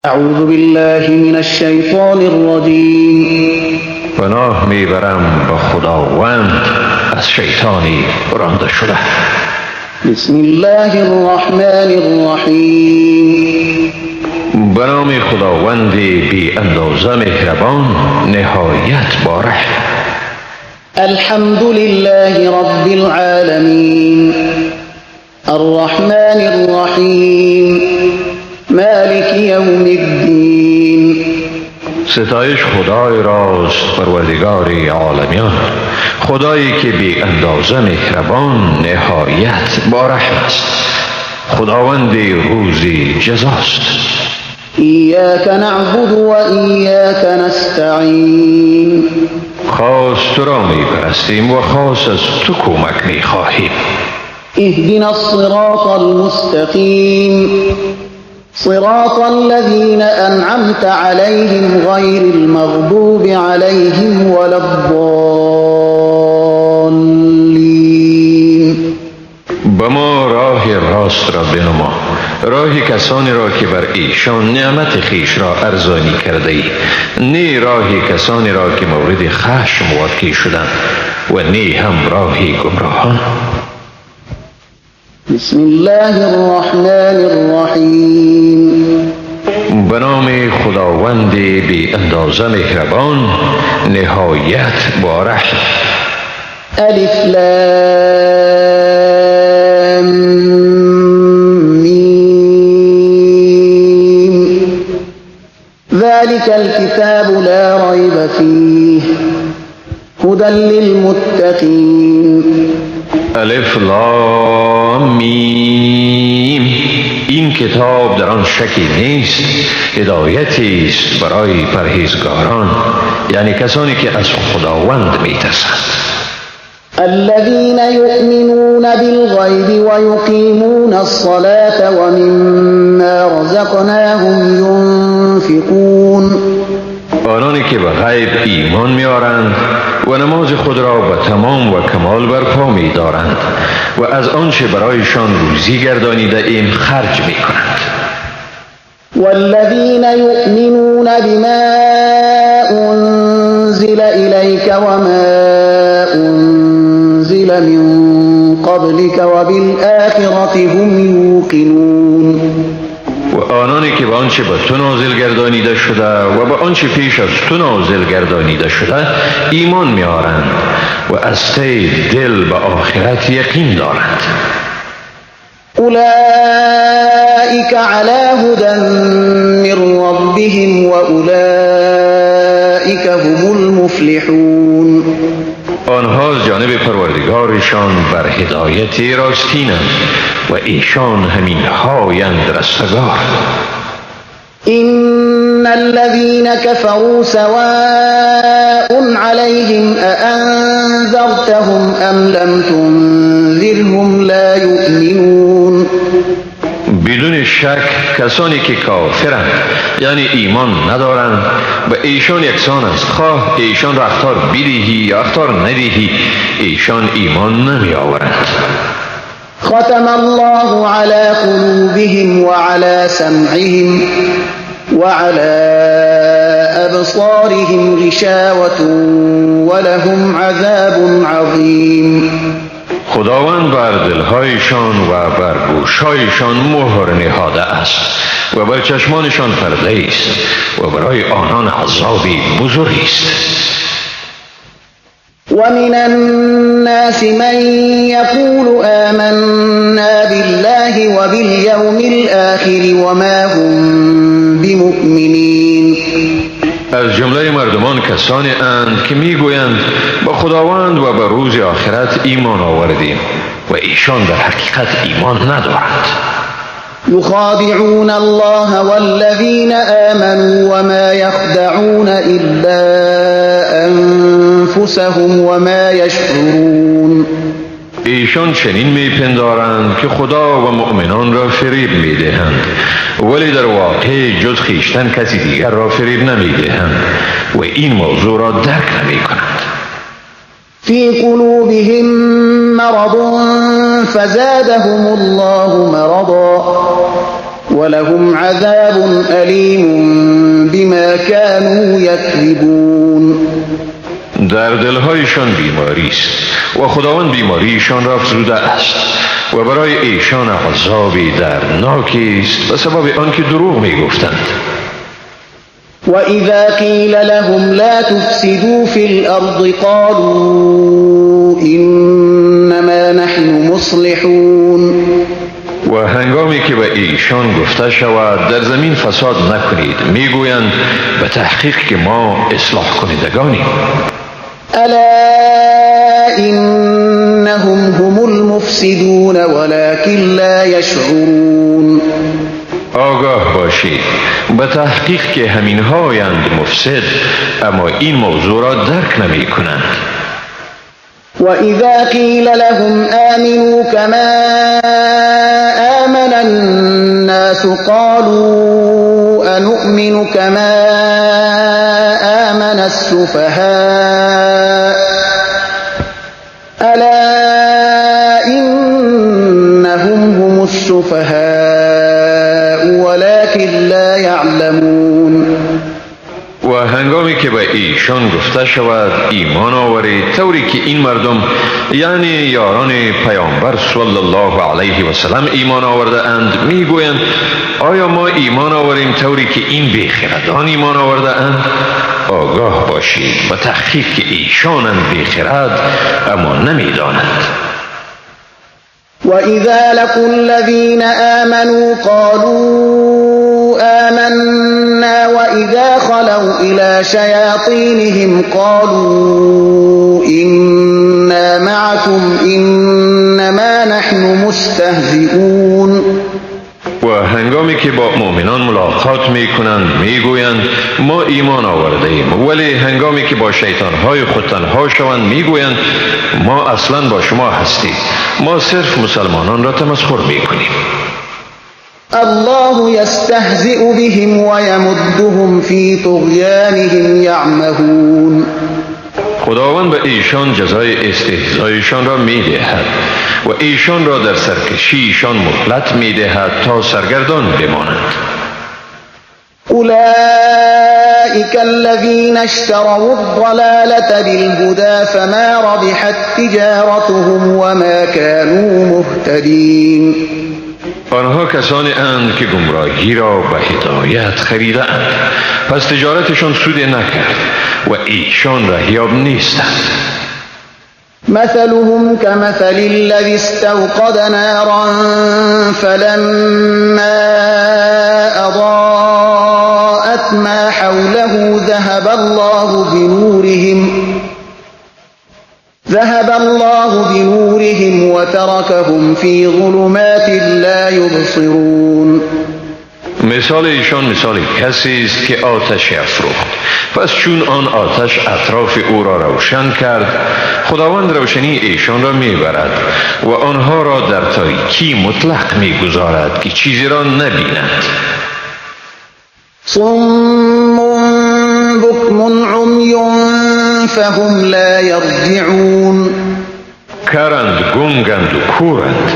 اعوذ بالله من الشیطان الرجیم. پناه میبرم با خداوند از شیطانی رانده شده. بسم الله الرحمن الرحیم. به نام خداوند بی اندازه مهربان نهایت باره. الحمد لله رب العالمین الرحمن الرحیم مالک یوم الدین. ستایش خدای راست، پروردگار عالمیان، خدایی که بی اندازه مهربان نهایت با رحم است، خداوند روزی جزاست. ایاک نعبد و ایاک نستعین. خاص تو را می پرستیم و خاص از تو کمک می خواهیم. اهدنا الصراط المستقیم صراط الذين أنعمت عليهم غير المغضوب عليهم ولا الضالين. به ما راه راست را بنما، راه کسانی را که بر ایشان نعمت خیش را ارزانی کرده ای، نه راه کسانی را که مورد خشم واقع شدند و نه هم راه گمراهان. بسم الله الرحمن الرحیم. به نام خداوند بی اندازه مهربان نهایت با رحم. الف لام میم. ذلك الكتاب لا ريب فيه هدى للمتقين. الف لام میم. این کتاب در آن شکی نیست، هدایتی است برای پرهیزگاران، یعنی کسانی که از خداوند می‌ترسند. الذين يؤمنون بالغيب ويقيمون الصلاة ومما رزقناهم ينفقون. آنانی که به غیب ایمان می‌آورند و نماز خود را به تمام و کمال برپا می‌دارند و از آنچه برایشان روزی گردانیده ایم خرج می‌کنند. والذين يؤمنون بما أنزل إليك وما أنزل من قبلك وبالآخرة هم يوقنون. و آنانی که به آنچه به تو نازل گردانیده شده و به آنچه پیش از تو نازل گردانیده شده ایمان می‌آورند و از ته دل به آخرت یقین دارند. أولئك على هدى من ربهم وأولئك هم المفلحون. آنها از جانب پروردگارشان بر هدایت راستینند و ایشان همین هایند رستگار. إن الذين كفروا سواء عليهم أأنذرتهم أم لم تنذرهم لا يؤمنون. بدون شک کسانی که کافرند یعنی ایمان ندارند به ایشان یکسان است، خواه ایشان را اخطار بدهی یا اخطار ندهی ایشان ایمان نمی آورند. ختم الله على قلوبهم وعلى سمعهم وعلى أبصارهم غشاوة ولهم عذاب عظيم. خداوند بر دلهایشان و بر گوشهایشان مهر نهاده است و بر چشمانشان پرده است و برای آنان عذابی بزرگی است. ومن الناس من يقول آمنا بالله وباليوم الآخر وما هم بمؤمنين. از جمله مردمان کسانی اند که میگویند با خداوند و به روز آخرت ایمان آوردیم و ایشان در حقیقت ایمان ندارند. يخادعون الله والذين آمنوا وما يخدعون إلا أنفسهم وما يشعرون. ایشان چنین میپندارند که خدا و مؤمنان را فریب میدهند، ولی در واقع جز خویشتن کسی دیگر را فریب نمیدهند و این موضوع را درک نمیکنند. في قلوبهم مرض فزادهم الله مرضا ولهم عذاب أليم بما كانوا يكذبون. در دلهایشان بیماری است و خداوند بیماریشان را افزوده است و برای ایشان عذابی دردناکی است به سبب آنکه دروغ میگفتند. وإذا قيل لهم لا تفسدوا في الأرض قالوا إنما نحن مصلحون. و هنگامی که به ایشان گفته شود در زمین فساد نکنید میگویند به تحقیق که ما اصلاح کنندگانیم. ألا إنهم هم المفسدون ولكن لا يشعرون. آگاه باشید به تحقیق که همین هایند مفسد اما این موضوع را درک نمی کنند. وإذا قيل لهم آمنوا كما آمن الناس قالوا أنؤمن كما آمن السفهاء ألا إنهم هم السفهاء ولكن لا يعلمون. و هنگامی که به ایشان گفته شود ایمان آورید طوری که این مردم یعنی یاران پیامبر صلی الله علیه و سلم ایمان آورده اند میگویند آیا ما ایمان آوریم طوری که این بیخردان ایمان آورده اند؟ آگاه باشید به تحقیق که ایشانند بیخرد اما نمیدانند. وإذا لقوا الذين آمنوا قالوا آمنا وإذا خلوا إلى شياطينهم قالوا إنا معكم إنما نحن مستهزئون. و هنگامی که با مؤمنان ملاقات می کنند می گویند ما ایمان آورده ایم، ولی هنگامی که با شیطانهای خود تنها شوند می گویند ما اصلا با شما هستیم، ما صرف مسلمانان را تمسخر می کنیم. الله يستهزئ بهم ويمدهم في طغيانهم يعمهون. خداوند به ایشان جزای استهزایشان را می دهد و ایشان را در سرکشیشان مهلت می دهد تا سرگردان بمانند. أولئك الذين اشتروا الضلالة بالهدى فما ربحت تجارتهم وما كانوا مهتدين. آنها کسانی اند که گمراهی را به هدایت خریدند پس تجارتشان سود نکرد و ایشان رهیاب نیستند. مثلهم كمثل الذي استوقد نارا فلما أضاءت ما حوله ذهب الله بنورهم وتركهم في ظلمات لا يبصرون. مثال ایشان مثال کسی است که آتش افروخت پس چون آن آتش اطراف او را روشن کرد خداوند روشنی ایشان را میبرد و آنها را در تاریکی مطلق میگذارد که چیزی را نبینند. صم بكم عمي فهم لا يرجعون. کرند، گنگند و کورند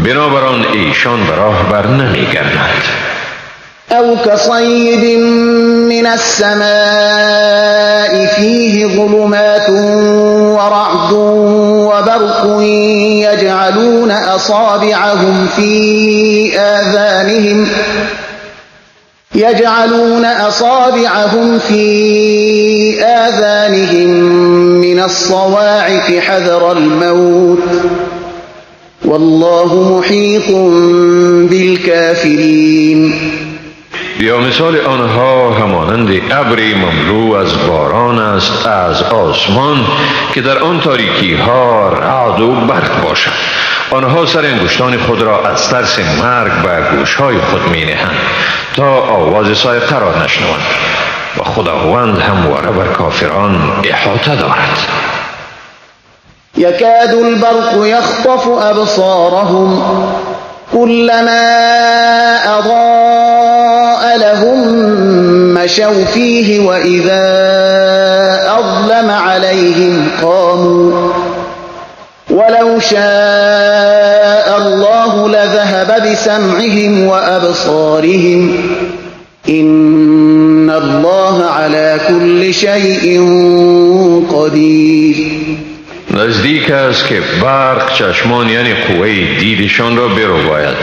بنابراین ایشان به راه بر نمیگردند. أو كصيب من السماء فيه ظلمات ورعد وبرق يجعلون أصابعهم في آذانهم من الصواعق حذر الموت والله محيط بالكافرين. یا مثال آنها همانند ابری مملو از باران است از آسمان که در آن تاریکی ها رعد و برق باشد. آنها سر انگشتان خود را از ترس مرگ به گوشهای خود می نهند تا آواز صاعقه را نشنوند و خداوند همواره بر کافران احاطه دارد. يكاد البرق يخطف أبصارهم كلما أضاء لهم مشوا فيه وإذا أظلم عليهم قاموا ولو شاء الله الله لذهب بسمعهم وأبصارهم إن الله على كل شيء قدیر. نزدیک است که برق چشمان یعنی قوه دیدشان را برباید.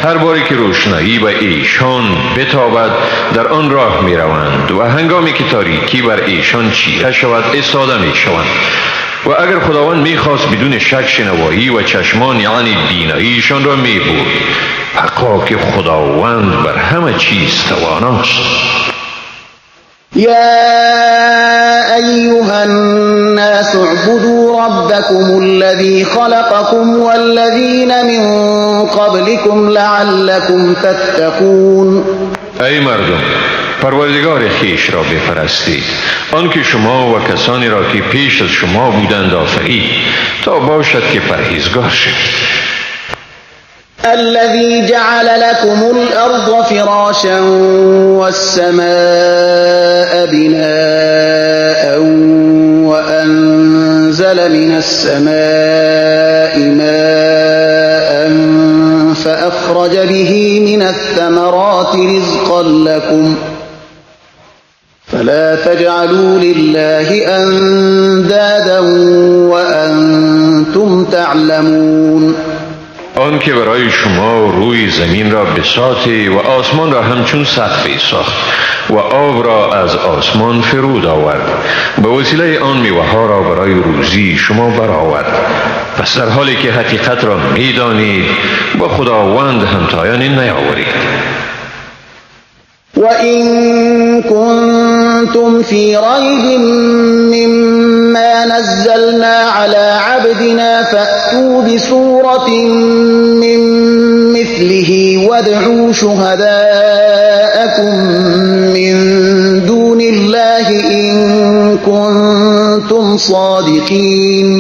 هر باری که روشنایی به ایشان بتابد در آن راه می روند و هنگامی که تاریکی بر ایشان چیره شود ایستاده می شوند. و اگر خداوند می خواست بدون شک شنوایی و چشمان یعنی بیناییشان را می بود. حقا که خداوند بر همه چیز تواناست. يا أيها الناس اعبدوا ربكم الذي خلقكم والذين من قبلكم لعلكم تتقون. ای مردم، پروردگار خیش را بپرستید، آن که شما و کسانی را که پیش از شما بودند آفرید تا باشد که پرهیزگار شوید. الذي جعل لكم الأرض فراشا والسماء بناء وأنزل من السماء ماء فأخرج به من الثمرات رزقا لكم فلا تجعلوا لله أندادا وأنتم تعلمون. آن که برای شما روی زمین را بساطی و آسمان را همچون سقفی ساخت و آب را از آسمان فرود آورد، به وسیله آن میوه‌ها را برای روزی شما برآورد. پس در حالی که حقیقت را می‌دانید با خداوند همتایانی نیاورید. وَإِن كُنتُمْ فِي رَيْبٍ مِّمَّا نَزَّلْنَا عَلَى عَبْدِنَا فَأْتُوا بِسُورَةٍ مِّن مِّثْلِهِ وَادْعُوا شُهَدَاءَكُم مِّن دُونِ اللَّهِ إِن كُنتُمْ صَادِقِينَ.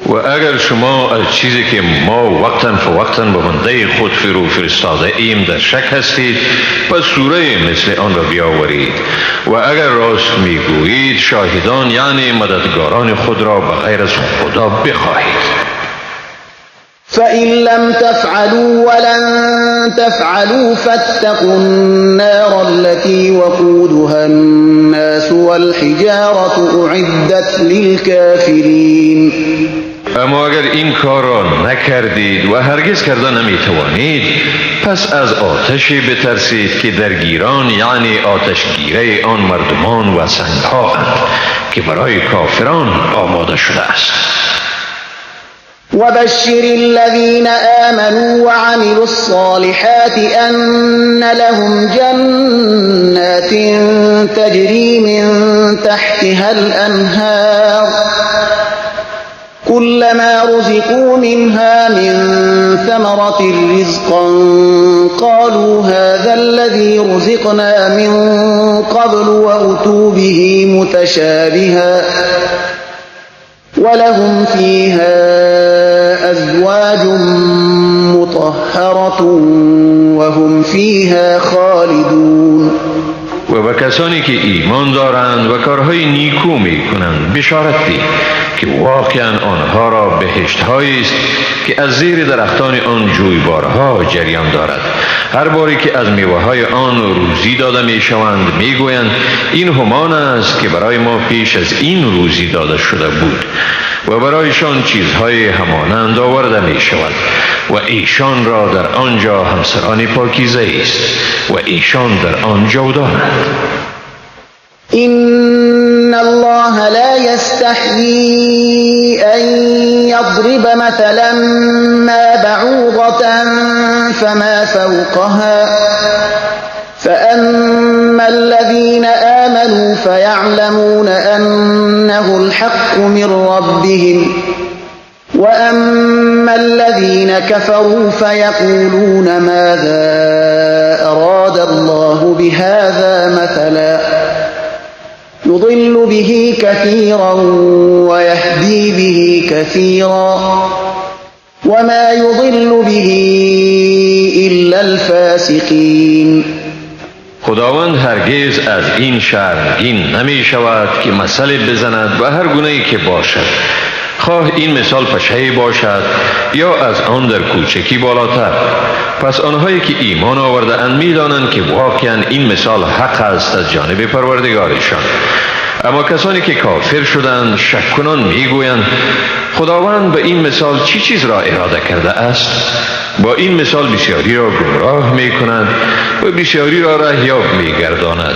و اگر شما از چیزی که ما وقتاً فوقتاً به بنده خود فرستاده ایم در شک هستید، پس سوره مثل آن را بیاورید و اگر راست میگویید شاهدان یعنی مددگاران خود را به غیر از خدا بخواهید. فَإِن لَّمْ تَفْعَلُوا وَلَن تَفْعَلُوا فَاتَّقُوا النَّارَ الَّتِي وَقُودُهَا النَّاسُ وَالْحِجَارَةُ أُعِدَّتْ لِلْكَافِرِينَ. اما اگر این کار را نکردید و هرگز کرده نمیتوانید، پس از آتشی بترسید که درگیران یعنی آتشگیره آن مردمان و سنگها اند که برای کافران آماده شده است. وبشر الذين آمنوا وعملوا الصالحات أن لهم جنات تجري من تحتها الأنهار كلما رزقوا منها من ثمرة رزقا قالوا هذا الذي رزقنا من قبل وأتوا به متشابها ولهم فيها أزواج مطهرة وهم فيها خالدون. و به کسانی که ایمان دارند و کارهای نیکو می کنند بشارت دید که واقعا آنها را بهشت‌هایی است که از زیر درختان آن جویبارها جریان دارد. هر باری که از میوه‌های آن روزی داده می‌شوند می‌گویند این همان است که برای ما پیش از این روزی داده شده بود و برایشان چیزهای همانند آورده می‌شود و ایشان را در آنجا همسران پاکیزه است و ایشان در آن جاودانند. إن الله لا يستحيي أن يضرب مثلا ما بعوضة فما فوقها فأما الذين آمنوا فيعلمون أنه الحق من ربهم وأما الذين كفروا فيقولون ماذا أراد الله بهذا مثلا يضل به كثيرا ويهدي به كثيرا وما يضل به إلا الفاسقين. خداوند هرگز از این شرمگین نمی شود که مثل بزند و هر گونه‌ای که باشد خواه این مثال پشهی باشد یا از آن در کوچکی بالاتر. پس آنهایی که ایمان آورده اند می‌دانند که واقعا این مثال حق است از جانب پروردگارشان. اما کسانی که کافر شدند شک کنان میگویند خداوند به این مثال چی چیز را اراده کرده است؟ با این مثال بسیاری را گمراه می کند و بسیاری را رهیاب می گرداند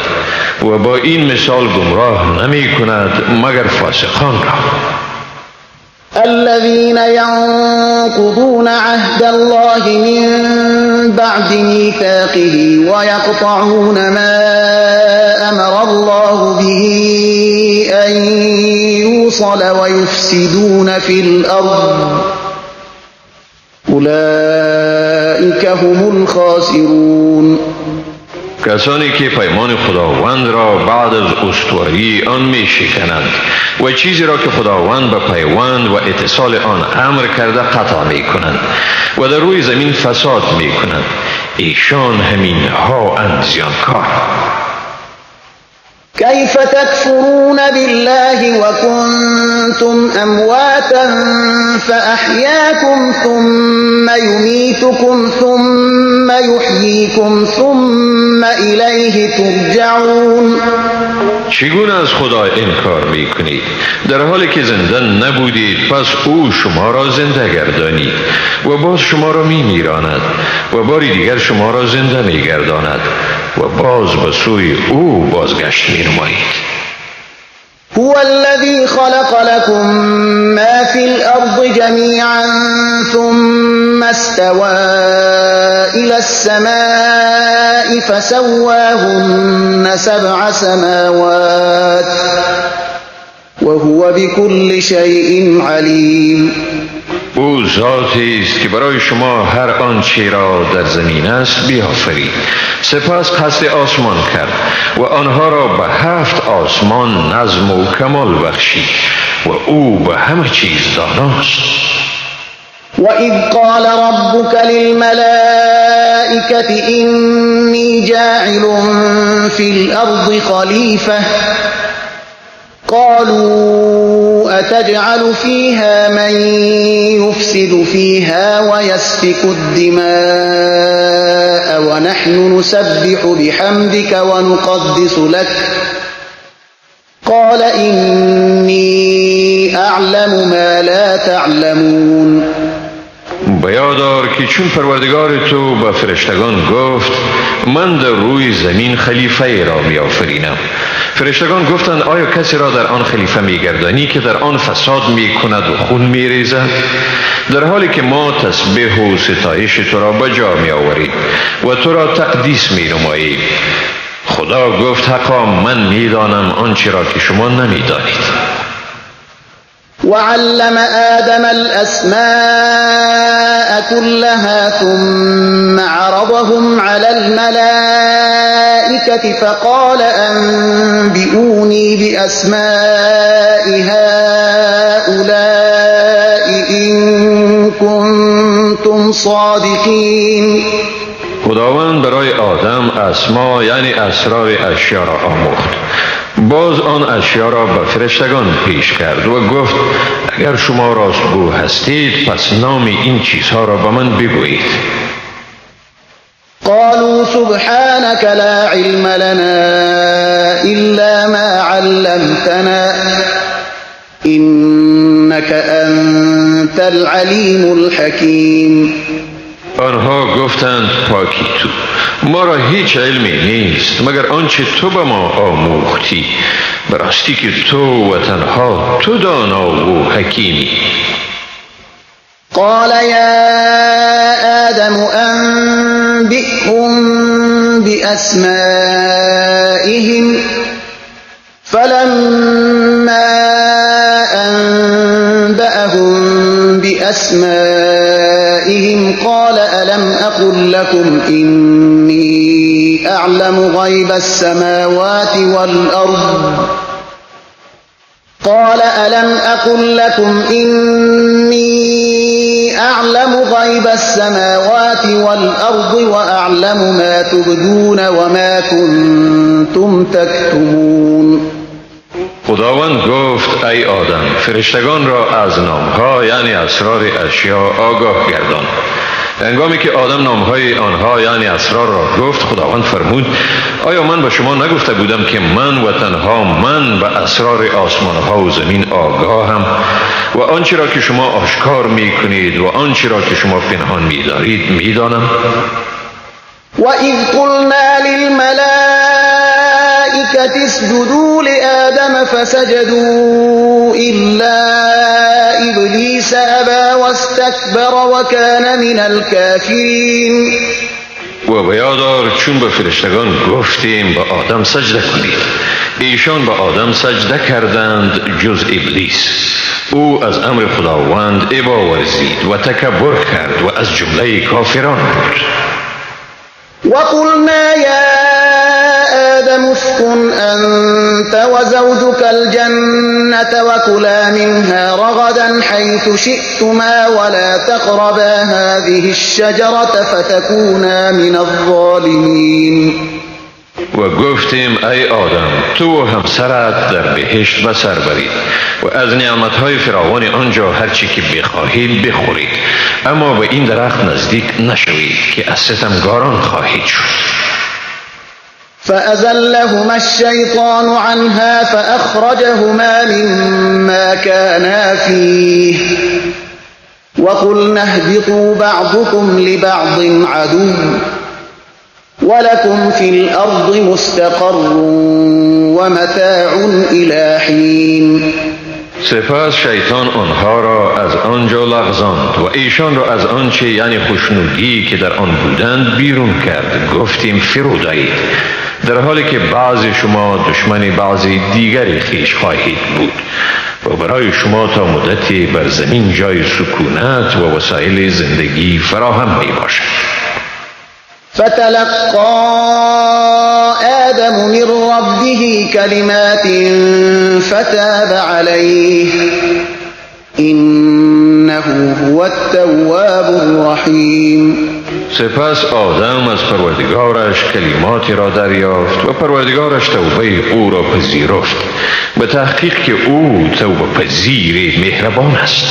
و با این مثال گمراه نمی کند مگر فاسقان را. الذين ينقضون عهد الله من بعد ميثاقه ويقطعون ما أمر الله به أن يوصل ويفسدون في الأرض أولئك هم الخاسرون. کسانی که پیمان خداوند را بعد از استواری آن می شکنند و چیزی را که خداوند به پیوند و اتصال آن امر کرده قطع می کنند و در روی زمین فساد می کنند، ایشان همین ها اند زیانکار. كيف تكفرون بالله وكنتم أمواتا فأحياكم ثم يميتكم ثم يحييكم ثم إليه ترجعون. چگونه از خدا انکار می کنید در حالی که زنده نبودید؟ پس او شما را زنده گردانید و باز شما را می میراند و باری دیگر شما را زنده می گرداند و باز به سوی او بازگشت می نمایید. هو الذي خلق لكم ما في الأرض جميعا ثم استوى إلى السماء فسواهن 7 سماوات وهو بكل شيء عليم. او ذاتی است که برای شما هر آنچه را در زمین است بیافرید، سپس قصد آسمان کرد و آنها را به 7 آسمان نظم و کمال بخشید و او به همه چیز داناست. وَإِذْ قَالَ رَبُّكَ لِلْمَلَائِكَةِ إِنِّي جَاعِلٌ فِي الْأَرْضِ خَلِيفَةً قالوا أتجعل فيها من يفسد فيها ويسفك الدماء ونحن نسبح بحمدك ونقدس لك قال إني أعلم ما لا تعلمون. بیادار که چون پروردگار تو به فرشتگان گفت من در روی زمین خلیفه را بیافرینم، فرشتگان گفتند آیا کسی را در آن خلیفه میگردانی که در آن فساد میکند و خون میریزد؟ در حالی که ما تسبیح و ستایش تو را به جا میآوریم و تو را تقدیس مینماییم. خدا گفت حقا من میدانم آنچه را که شما نمیدانید. وعلم آدم الأسماء كلها ثم عرضهم على الملائكة فقال أنبئوني بأسماء هؤلاء إن كنتم صادقين. خداوند برای آدم اسما یعنی اسرار اشیا را آموخت. باز آن اشیا را به فرشتگان پیش کرد و گفت اگر شما راستگو هستید پس نام این چیزها را به من بگویید. قالوا سبحانك لا علم لنا إلا ما علمتنا إنك أنت العليم الحكيم. آنها گفتند پاکی تو، ما را هیچ علمی نیست مگر آنچه تو به ما آموختی، براستی که تو و تنها تو دانا و حکیمی. قال يا آدم أنبئهم بأسمائهم فلما أنبأهم بأسمائهم قال ألم أقل لكم إني أعلم غيب السماوات والأرض قال ألم أقل لكم إني أعلم غيب السماوات والأرض وأعلم ما تبدون وما كنتم تكتمون. خداوند گفت ای آدم فرشتگان را از نامها یعنی اسرار اشیا آگاه گردان. هنگامی که آدم نامهای آنها یعنی اسرار را گفت خداوند فرمود آیا من به شما نگفته بودم که من و تنها من به اسرار آسمانها و زمین آگاهم و آنچه را که شما آشکار می کنید و آنچه را که شما پنهان می دارید می دانم. وَإِذْ قُلْنَا لِلْمَلَائِكَةِ اسْجُدُوا لِآدَمَ فَسَجَدُوا إِلَّا إِبْلِيسَ أَبَى وَاسْتَكْبَرَ وَكَانَ مِنَ الْكَافِرِينَ. و بیادار چون به فرشتگان گفتیم به آدم سجده کنید، ایشان به آدم سجده کردند جز ابلیس. او از امر خداوند ابا ورزید و تکبر کرد و از جمله کافران بود. وَقُلْنَا يَا آدَمُ اسْكُنْ أَنْتَ وَزَوْجُكَ الْجَنَّةَ وَكُلَا مِنْهَا رَغَدًا حَيْثُ شِئْتُمَا وَلَا تَقْرَبَا هَذِهِ الشَّجَرَةَ فَتَكُونَا مِنَ الظَّالِمِينَ. و گفتیم ای آدم تو و همسرت در بهشت به سر برید و از نعمتهای فراوان آنجا هرچی که بخواهید بخورید، اما به این درخت نزدیک نشوید که از ستمگاران خواهید شد. فأزلهما الشيطان عنها فأخرجهما مما كانا فيه وقلنا اهبطوا بعضكم لبعض عدو ولكم في الأرض مستقر ومتاع إلى حين. سپس شیطان آنها را از آنجا لغزاند و ایشان را از آنچه یعنی خوشنودی که در آن بودند بیرون کرد. گفتیم فرود آیید، در حالی که بعضی شما دشمن بعضی دیگری خویش خواهید بود و برای شما تا مدتی بر زمین جای سکونت و وسایل زندگی فراهم می باشد. فتلقى آدم من ربه كلمات فتاب عليه إنه هو التواب الرحيم. سپس آدم از پروردگارش کلماتی را دریافت و پروردگارش توبه او را پذیرفت، به تحقیق که او توبه پذیر مهربان است.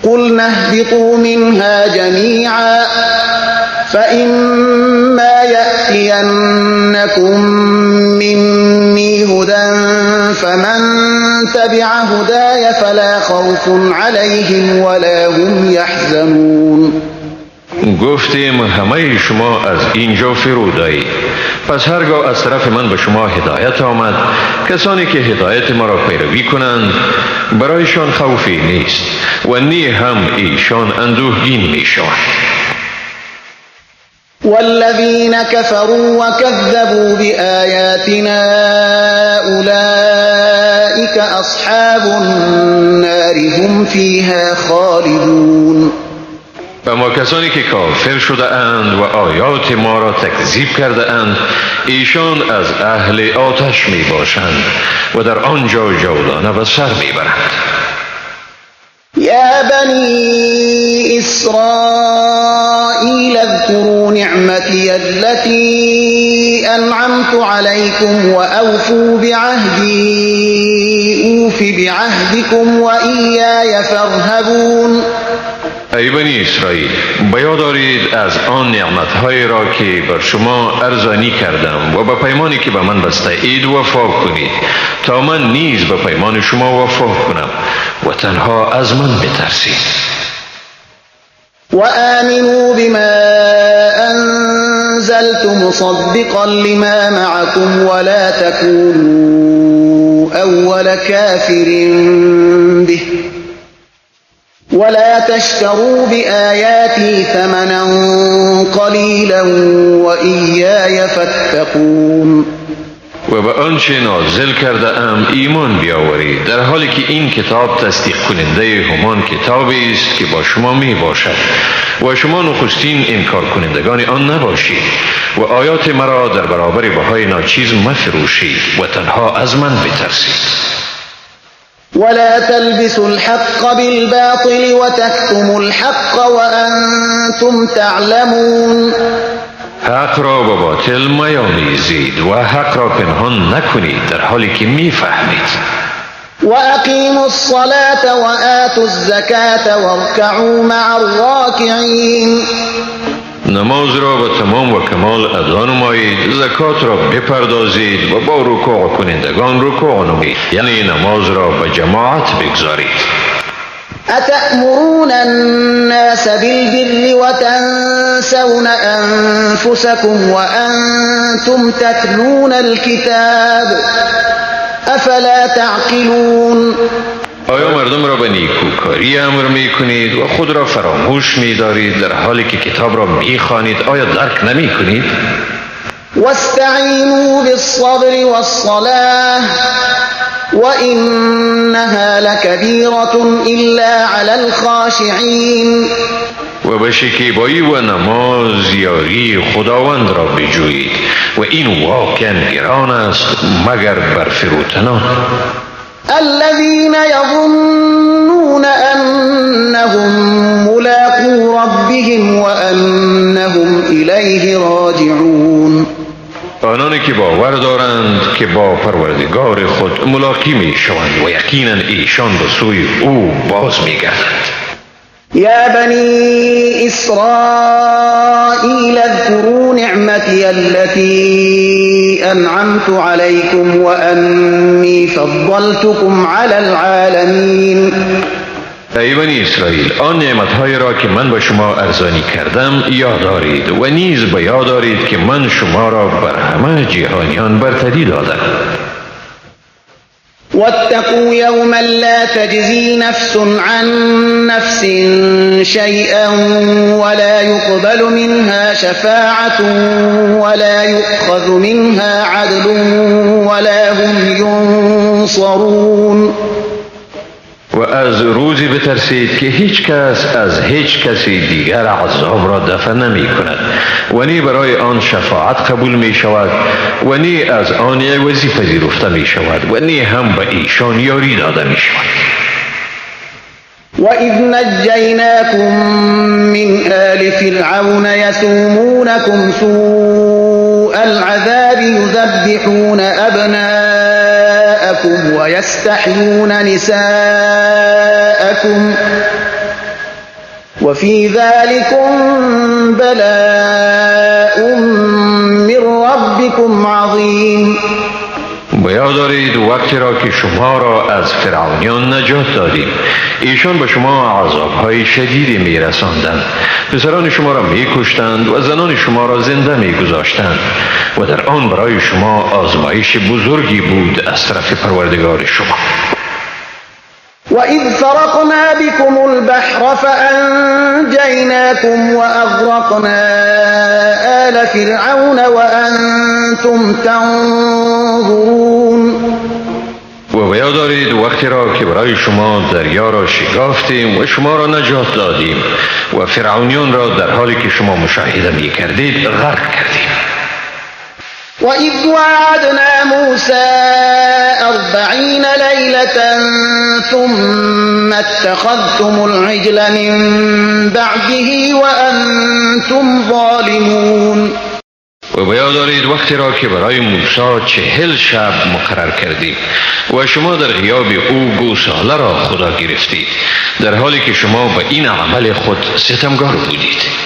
قلنا اهبطوا منها جميعا فإما يأتينكم مني هدى فمن تبع هداي فلا خوف عليهم ولا هم يحزنون. گفتیم همه شما از اینجا فرود آیید، پس هرگاه از طرف من به شما هدایت آمد، کسانی که هدایت ما را پیروی کنند برایشان خوفی نیست و نی هم ایشان اندوهگین می شوند. والذين كفروا وكذبوا بآياتنا أولئك أصحاب النار هم فيها خالدون. اما کسانی که کافر شده اند و آیات ما را تکذیب کرده اند ایشان از اهل آتش می باشند و در آنجا جاودانه به سر می برند. يا بني إسرائيل اذكروا نعمتي التي أنعمت عليكم وأوفوا بعهدي أوف بعهدكم وإياي فارهبون. ای بنی اسرائیل بیاد دارید از آن نعمت‌های را که بر شما ارزانی کردم و به پیمانی که به من بسته اید وفا کنید تا من نیز به پیمان شما وفا کنم و تنها از من بترسید. وآمنوا بما أنزلت مصدقا لما معكم ولا تكونوا أول كافر به ولا تشتروا بآياتي ثمنا قليلا وإياي فاتقون. و به آنچه نازل کرده ام ایمان بیاورید در حالی که این کتاب تصدیق کننده همان کتابی است که با شما می باشد و شما نخستین انکار کنندگان آن نباشید و آیات مرا در برابر بهای ناچیز مفروشید و تنها از من بترسید. ولا تلبسوا الحق بالباطل وتكتموا الحق وأنتم تعلمون. حق را با باطل میامیزید و حق را پنهان نکنید در حالی که میفهمید. وأقيموا الصلاة وآتوا الزكاة واركعوا مع الراكعين. نماز را با تمام و کمال ادا نمایید، زکات را بپردازید و با رکوع کنندگان رکوع نمایید، یعنی نماز را به جماعت بگذارید. أتأمرون الناس بالبر وتنسون أنفسكم وأنتم تتلون الكتاب أفلا تعقلون. آیا مردم را به نیکوکاری امر می کنید و خود را فراموش می دارید در حالی که کتاب را می خوانید؟ آیا درک نمی کنید؟ واستعینوا بالصبر والصلاة وإنها لكبيرة إلا على الخاشعين. و به شکیبایی و نماز یاری خداوند را بجویید و این واقعا گران است مگر بر فروتنان. الذين يظنون أنهم ملاقو ربهم وأنهم إليه راجعون. آنانی که باور دارند که با پروردگار خود ملاقی می شوند و یقینا ایشان به سوی او باز می گردند. يا بني إسرائيل اذكروا نعمتي التي أنعمت عليكم وأني فضلتكم على العالمين. ای بنی اسرائیل، آن نعمت‌های را که من به شما ارزانی کردم یاد دارید و نیز به یاد دارید که من شما را بر همه جهانیان برتری دادم. واتقوا يوما لا تجزي نفس عن نفس شيئا ولا يقبل منها شفاعة ولا يؤخذ منها عدل ولا هم ينصرون. و از روزی بترسید که هیچ کس از هیچ کسی دیگر عذاب را دفع نمی کند و نی برای آن شفاعت قبول می شود و نی از آن عوضی پذیرفته می شود و نی هم به ایشان یاری داده می شود. وَإِذْ نَجَّيْنَاكُمْ مِنْ آلِ فِرْعَوْنَ يَسُومُونَكُمْ سُوءَ الْعَذَابِ يُذَبِّحُونَ أَبْنَاءَكُمْ وَيَسْتَحْيُونَ نِسَاءَكُمْ وَفِي ذَلِكُمْ بَلَاءٌ مِّن رَّبِّكُمْ عَظِيمٌ. بیاد دارید وقتی را که شما را از فرعونیان نجات دادیم، ایشان به شما عذابهای شدیدی می رساندند، پسران شما را می کشتند و زنان شما را زنده می گذاشتند و در آن برای شما آزمایش بزرگی بود از طرف پروردگار شما. وَإِذْ فَرَقْنَا بِكُمُ الْبَحْرَ فَأَنْجَيْنَاكُمْ وَأَغْرَقْنَا آلَ فِرْعَوْنَ وَأَنْتُمْ تَنْظُرُونَ. و بیاد دارید وقتی را که برای شما دریا را شکافتیم و شما را نجات دادیم و فرعونیان را در حالی که شما مشاهده می کردید غرق کردیم. وَإِذْ وَعَدْنَا مُوسَى 40 لَيْلَةً ثُمَّ اتَّخَذْتُمُ الْعِجْلَ مِنْ بَعْدِهِ وَأَنْتُمْ ظَالِمُونَ. و بیاد دارید وقتی را که برای موسی 40 شب مقرر کردیم و شما در غیاب او گوساله را خدا گرفتید در حالی که شما به این عمل خود ستمگار بودید.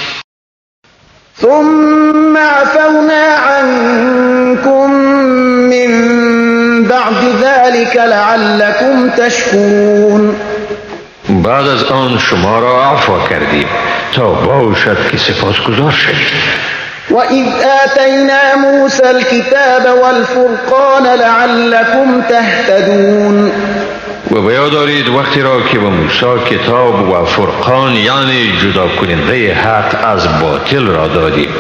ثم عفونا عنكم من بعد ذلك لعلكم تشكرون. بعد از آن شما را عفو کردیم تا باشد که سپاسگزار شوید. وَإِذْ آتَيْنَا مُوسَى الْكِتَابَ وَالْفُرْقَانَ لَعَلَّكُمْ تَهْتَدُونَ. و بیاد دارید وقتی را که به موسی کتاب و فرقان یعنی جدا کننده حق از باطل را دادیم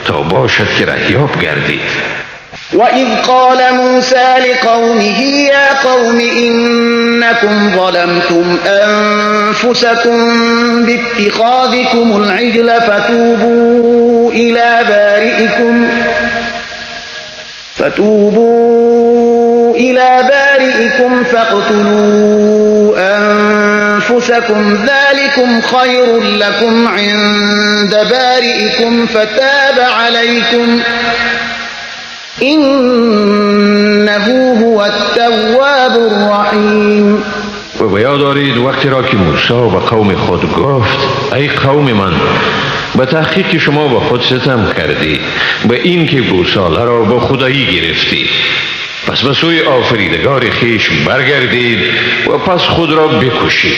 تا باشد که رهیاب گردید. وَإِذْ قَالَ مُوسَى لِقَوْمِهِ يَا قَوْمِ إِنَّكُمْ ظَلَمْتُمْ أَنفُسَكُمْ بِاتِّخَاذِكُمُ الْعِجْلَ فَتُوبُوا إلى بارئكم فاقتلوا أنفسكم ذلكم خير لكم عند بارئكم فتاب عليكم إنه هو التواب الرحیم. و به یاد دارید وقتی را که موسی به قوم خود گفت ای قوم من، به تحقیق شما به خود ستم کردی به این که گوساله را به خدایی گرفتی، پس به سوی آفریدگار خیش برگردید و پس خود را بکشید.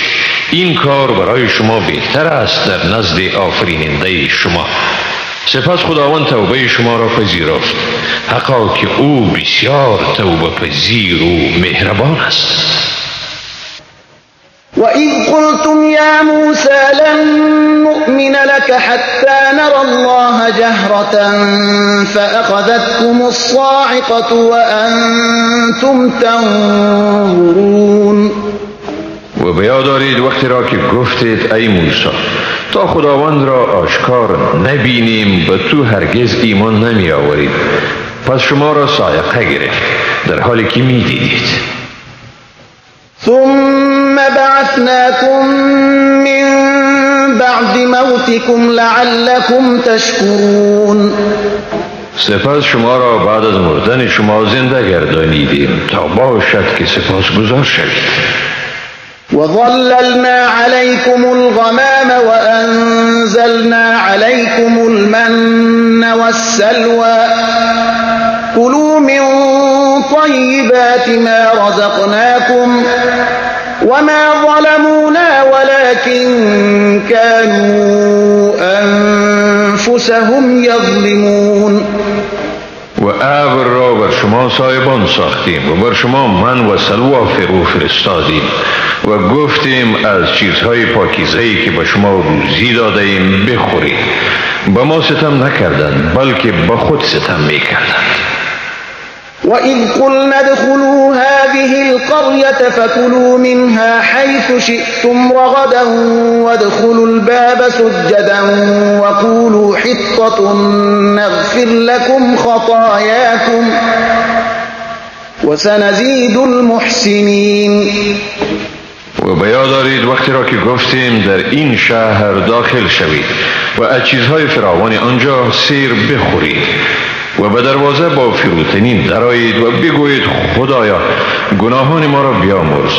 این کار برای شما بهتر است در نزد آفریننده شما. سپس خداوند توبه شما را پذیرفت، حقا که او بسیار توبه پذیر و مهربان است. وَإِذْ قُلْتُمْ يَا مُوسَى لَن نُّؤْمِنَ لَكَ حَتَّى نَرَى اللَّهَ جَهْرَةً فَأَخَذَتْكُمُ الصَّاعِقَةُ وَأَنْتُمْ تَنظُرُونَ. و به یاد دارید وقتی را که گفتید ای موسی تا خداوند را آشکار نبینیم به تو هرگز ایمان نمی آورید، پس شما را صاعقه گرفت در حالی که می دیدید. ثم بعثناكم من بعد موتكم لعلكم تشكرون. سپس شما را بعد از مردن شما زنده گردانیدیم تا باشد که سپاسگزار شوید. وظللنا عليكم الغمام وأنزلنا عليكم المن والسلوى كلوا من طيبات ما رزقناكم وما ظلمونا ولكن كانوا أنفسهم يظلمون. و ابر را بر شما سایبان ساختیم و بر شما من و سلوا فرو فرستادیم و گفتیم از چیزهای پاکیزه‌ای که به شما روزی داده ایم بخورید. به ما ستم نکردند بلکه به خود ستم میکردند. وَإِذْ قُلْنَا ادْخُلُوا هَٰذِهِ الْقَرْيَةَ فَكُلُوا مِنْهَا حَيْثُ شِئْتُمْ رَغَدًا وَادْخُلُوا الْبَابَ سُجَّدًا وَقُولُوا حِطَّةٌ نَّغْفِرْ لَكُمْ خَطَايَاكُمْ وَسَنَزِيدُ الْمُحْسِنِينَ. و به یاد دارید وقتی را که گفتیم در این شهر داخل شوید و از چیزهای فراوان آنجا سیر بخورید و به دروازه با فروتنی درآیید و بگویید خدایا گناهان ما را بیامرز،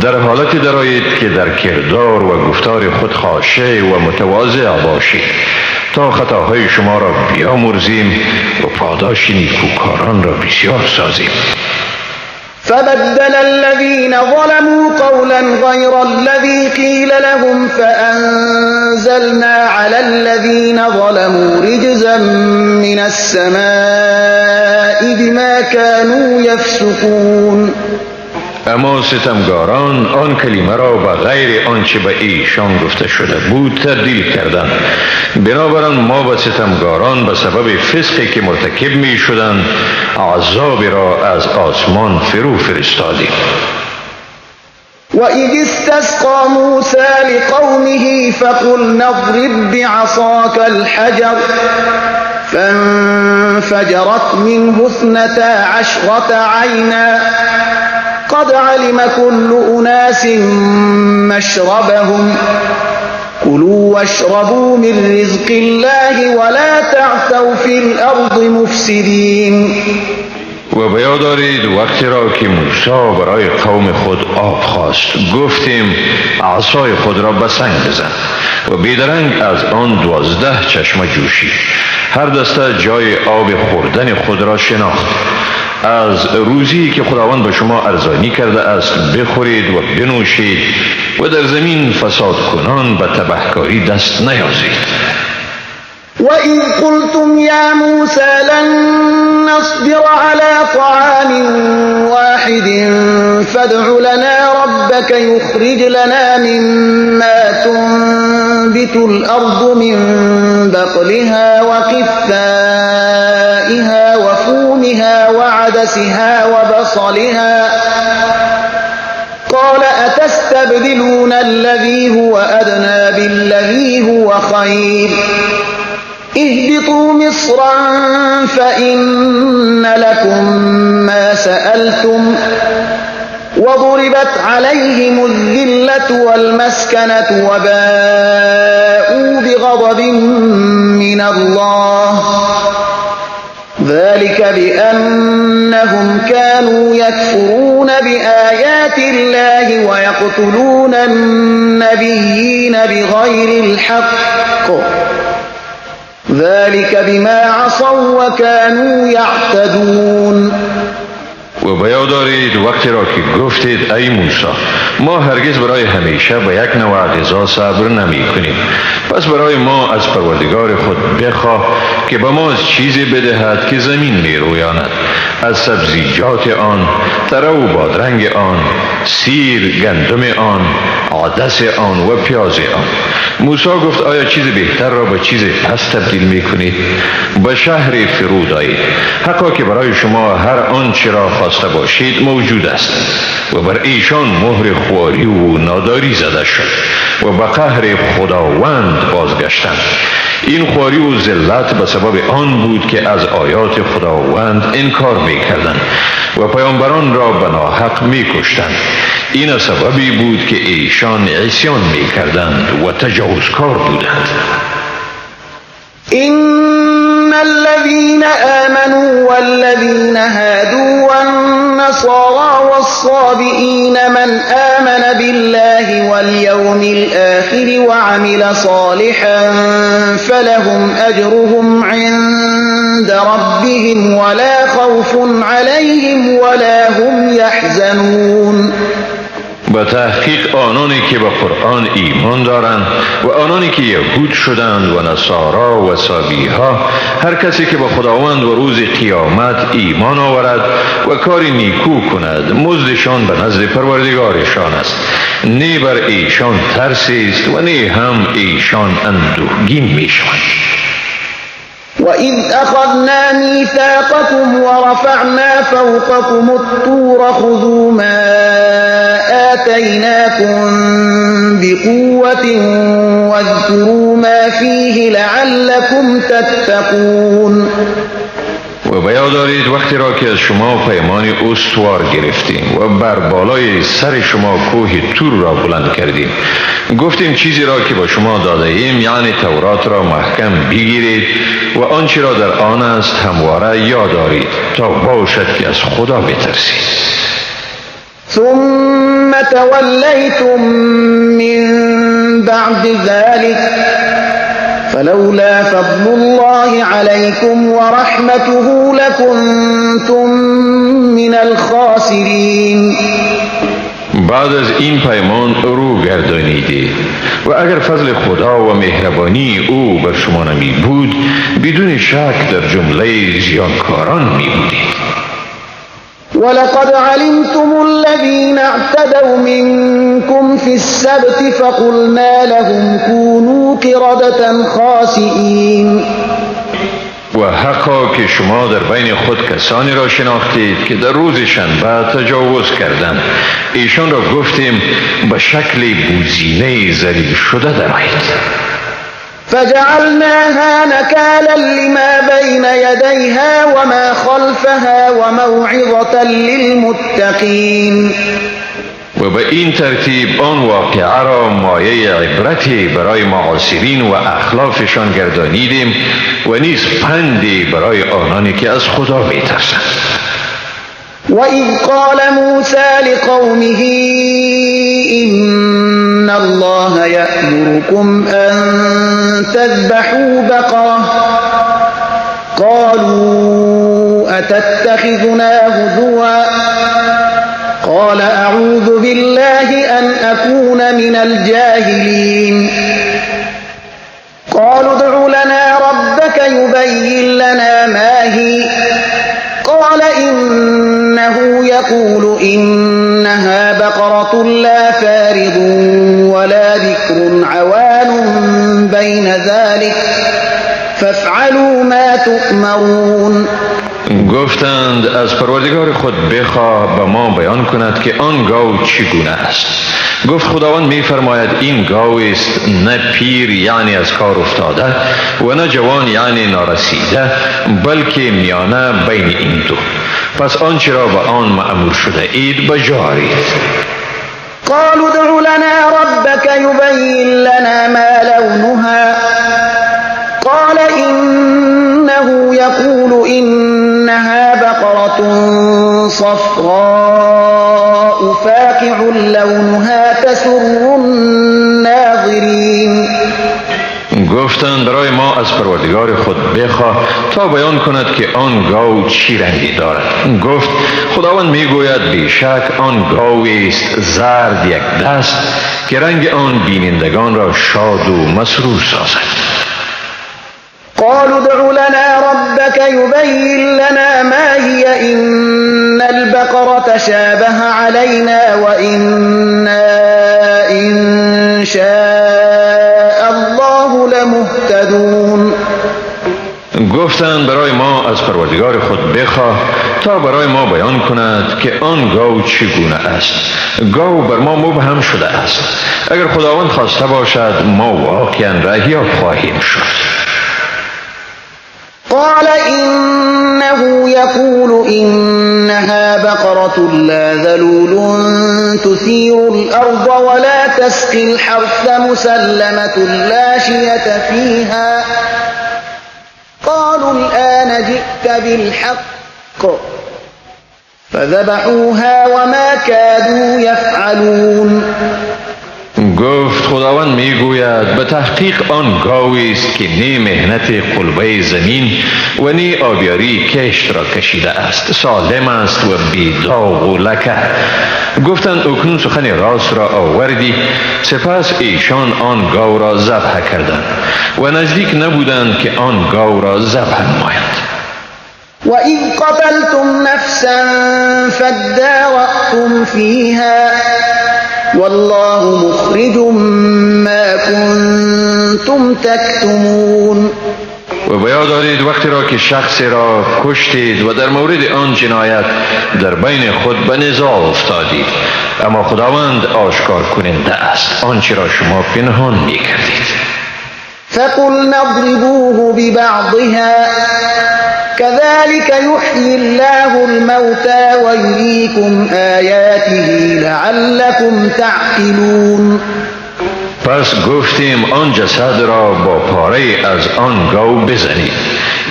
در حالت درآیید که در کردار و گفتار خود خاشع و متواضع باشید تا خطاهای شما را بیامرزیم و پاداش نیکوکاران را بسیار سازیم. فبدل الذين ظلموا قولا غير الذي قيل لهم فأنزلنا على الذين ظلموا رجزا من السماء بما كانوا يفسقون. اما ستمگاران آن کلمه را به غیر آنچه به ایشان گفته شده بود تبدیل کردند، بنابراین ما به ستمگاران به سبب فسقی که مرتکب می شدند عذاب را از آسمان فرو فرستادیم. وَإِذِ اسْتَسْقَىٰ مُوسَىٰ لِقَوْمِهِ فَقُلْنَا اضْرِب بِّعَصَاكَ الْحَجَرَ فَانفَجَرَتْ مِنْهُ 12 عَيْنًا قد علم كل أناس مشربهم كلوا واشربوا من رزق الله ولا تعثوا في الأرض مفسدين. و به یاد دارید وقتی را که موسی برای قوم خود آب خواست گفتیم عصای خود را به سنگ بزن و بیدرنگ از آن 12 چشمه جوشید. هر دسته جای آب خوردن خود را شناخت. از روزی که خداوند به شما ارزانی کرده است بخورید و بنوشید و در زمین فساد کنان به تبهکاری دست نیازید. وَإِذْ قُلْتُمْ يَا مُوسَىٰ لَن نَّصْبِرَ عَلَىٰ طَعَامٍ وَاحِدٍ فَادْعُ لَنَا رَبَّكَ يُخْرِجْ لَنَا مِمَّا تُنبِتُ الْأَرْضُ مِن بَقْلِهَا وَقِثَّائِهَا وَفُومِهَا وَعَدَسِهَا وَبَصَلِهَا قَالَ أَتَسْتَبْدِلُونَ الَّذِي هُوَ أَدْنَىٰ بِالَّذِي هُوَ خَيْرٌ اهبطوا مصرا فإن لكم ما سألتم وضربت عليهم الذلة والمسكنة وباءوا بغضب من الله ذلك بأنهم كانوا يكفرون بآيات الله ويقتلون النبيين بغير الحق ذلك بما عصوا وكانوا يعتدون. و بیاد دارید وقتی را که گفتید ای موسی ما هرگز برای همیشه به یک نوع غذا صبر نمی کنیم، پس برای ما از پروردگار خود بخواه که به ما چیزی بدهد که زمین می رویاند، از سبزیجات آن، تره و بادرنگ آن، سیر، گندم آن، عدس آن و پیاز آن. موسی گفت آیا چیز بهتر را به چیز پس تبدیل می کنید؟ به شهر فرود آیید، حقا که برای شما هر آنچه را خواسته باشید موجود است. و بر ایشان مهر خواری و ناداری زده شد و به قهر خداوند بازگشتند. این خواری و ذلت به سبب آن بود که از آیات خداوند انکار می کردند و پیامبران را به ناحق می کشتند. این سببی بود که ایشان عصیان می کردند و تجاوزکار بودند. إن الذين آمنوا والذين هادوا والنصارى والصابئين من آمن بالله واليوم الآخر وعمل صالحا فلهم أجرهم عند ربهم ولا خوف عليهم ولا هم يحزنون. به تحقیق آنانی که به قرآن ایمان دارند و آنانی که یهود شدند و نصارا و سابیها، هر کسی که به خداوند و روز قیامت ایمان آورد و کاری نیکو کند مزدشان به نزد پروردگارشان است، نه بر ایشان ترسی است و نه هم ایشان اندوهگین می شوند. وَإِذْ أَخَذْنَا مِيثَاقَكُمْ وَرَفَعْنَا فَوْقَكُمُ الطُّورَ خُذُوا مَا آتَيْنَاكُمْ بِقُوَّةٍ وَاذْكُرُوا مَا فِيهِ لَعَلَّكُمْ تَتَّقُونَ. و بیاد دارید وقتی را که از شما پیمان استوار گرفتیم و بر بالای سر شما کوه تور را بلند کردیم، گفتیم چیزی را که با شما داده ایم یعنی تورات را محکم بگیرید و آنچه را در آن است همواره یاد دارید تا باشد که از خدا بترسید. ثم تولیتم من بعد ذلك فلولا فضل الله عليكم ورحمته لكنتم من الخاسرين. بعد از این پیمان رو گردانیدید و اگر فضل خدا و مهربانی او بر شما نمی بود بدون شک در جمله زیانکاران می بودید. ولقد علمتم الذين اعتدوا منكم في السبت فقلنا لهم كونوا قردة خاسئين. و حقا که شما در بین خود کسانی را شناختید که در روز شنبه تجاوز کردند، ایشان را گفتیم به شکل بوزینه ذلیل شده درآیید. فجعلناها نكالا لما بين يديها وما خلفها وموعظة للمتقين. و به این ترتیب آن واقعه را مایه عبرتی برای معاصرین و اخلافشان گردانیدیم و نیز پندی برای آنانی که از خدا می‌ترسند. وَإِذْ قَالَ مُوسَى لِقَوْمِهِ إِنَّ اللَّهَ يَأْمُرُكُمْ أَن تَذْبَحُوا بَقَرَةً قَالُوا أَتَتَّخِذُنَا هُزُوًا قَالَ أَعُوذُ بِاللَّهِ أَنْ أَكُونَ مِنَ الْجَاهِلِينَ. قَالُوا ادْعُ لَنَا رَبَّكَ يُبَيِّن لَّنَا مَا هِيَ قَالَ إِنَّهُ يَقُولُ إِنَّهَا بَقَرَةٌ لَّا فَارِضٌ وَلَا بِكْرٌ عَوَانٌ بَيْنَ ذَلِكَ فَافْعَلُوا مَا تُؤْمَرُونَ. گفتند از پروردگار خود بخواه به ما بیان کند که آن گاو چگونه است. گفت خداوند می فرماید این گاوی است نه پیر یعنی از کار افتاده و نه جوان یعنی نارسیده، بلکه میانه بین این دو. پس آنچه را به آن مأمور شده اید بجارید. قالوا ادع لنا ربك يبين لنا ما لونها قال إنه يقول إنها بقرة صفراء فاقع لونها تسر الناظرين. گفتند برای ما از پروردگار خود بخواه تا بیان کند که آن گاو چی رنگی دارد. گفت خداوند میگوید بیشک آن گاوی است زرد یک دست که رنگ آن بینندگان را شاد و مسرور سازد. قالوا ادع لنا ربك يبين لنا ما هي إن البقرة شابه علينا وإنا إن شاء الله لمهتدون. گفتند برای ما از پروردگار خود بخواه تا برای ما بیان کند که آن گاو چگونه است. گاو بر ما مبهم شده است. اگر خداوند خواسته باشد ما واقعا رهیا خواهیم شد. قال إنه يقول إنها بقرة لا ذلول تثير الأرض ولا تسقي الحرث مسلمة لا شية فيها. قالوا الآن جئت بالحق فذبحوها وما كادوا يفعلون. گفت خداوند میگوید به تحقیق آن گاوی است که نی مهنت قلبه زمین و نی آبیاری کشت را کشیده است، سالم است و بی داغ و لکه. گفتند اکنون سخن راست را آوردی. سپس ایشان آن گاو را ذبح کردند و نزدیک نبودند که آن گاو را ذبح نمایند. وَإِذْ قَتَلْتُمْ نَفْسًا فَادَّارَأْتُمْ فِيهَا والله مخرج ما كنتم تكتمون. و بیاد دارید وقتی را که شخصی را کشتید و در مورد آن جنایت در بین خود به نزاع افتادید، اما خداوند آشکار کننده است آنچه را شما پنهان می کردید. فقلنا اضربوه ببعضها كذلك يحيي الله الموتى ويريكم آياته لعلكم تعقلون. پس گفتیم آن جسد را با پاره از آن گاو بزنید.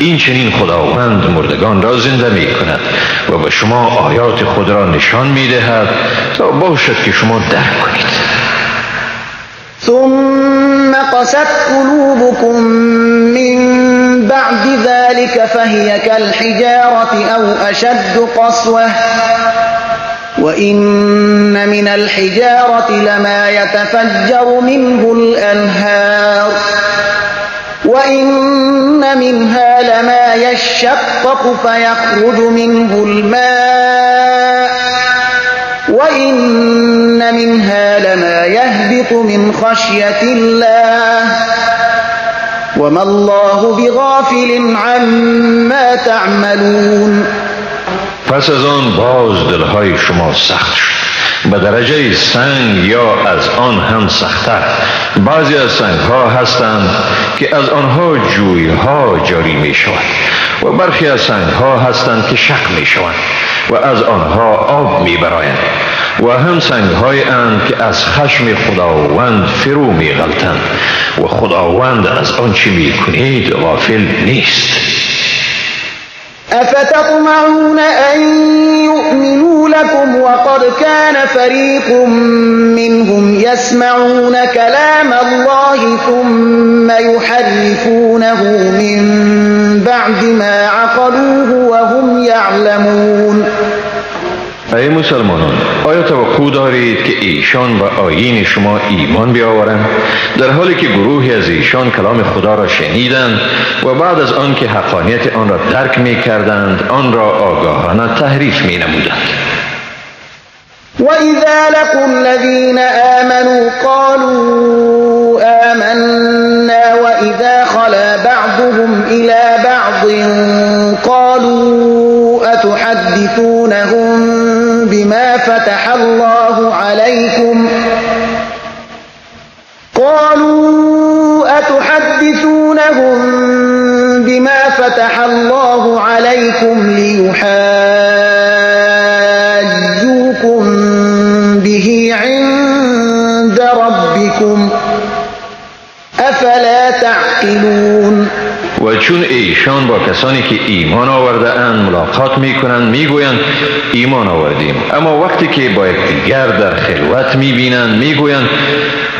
این چنین خداوند مردگان را زنده می کند و به شما آیات خود را نشان می دهد تا باشد که شما درک کنید. ثم قست قلوبكم من بعد ذلك فهي كالحجارة أو أشد قسوة وإن من الحجارة لما يتفجر منه الأنهار وإن منها لما يشقق فيخرج منه الماء وإن منها لما يهبط من خشية الله وما الله بغافل عما تعملون. پس از آن باز دلهای شما سخت شد به درجه سنگ یا از آن هم سخت‌تر. بعضی از سنگ‌ها هستند که از آنها جوی‌ها جاری می شود و برخی از سنگ‌ها هستند که شق می شوند و از آنها آب می برآید و هم سنگ‌های اند که از خشم خداوند فرو می غلطند و خداوند از آنچه می کنید غافل نیست. أفتطمعون أن يؤمنوا لكم وقد كان فريق منهم يسمعون كلام الله ثم يحرفونه من بعد ما عقلوه وهم يعلمون. ای مسلمانان، آیا توقع دارید که ایشان به آیین شما ایمان بیاورند در حالی که گروهی از ایشان کلام خدا را شنیدند و بعد از آن که حقانیت آن را درک می کردند آن را آگاهانه تحریف می نمودند؟ وَإِذَا لَقُوا الَّذِينَ آمَنُوا قَالُوا آمَنَّا وَإِذَا خَلَا بَعْضُهُمْ إِلَى بَعْضٍ قَالُوا أتحدثونهم بما فتح الله عليكم قالوا أتحدثونهم بما فتح الله عليكم ليحاجوكم به عند ربكم أفلا تعقلون. و چون ایشان با کسانی که ایمان آورده اند ملاقات می کنند می گویند ایمان آوردیم، اما وقتی که با یکدیگر در خلوت می بینند می گویند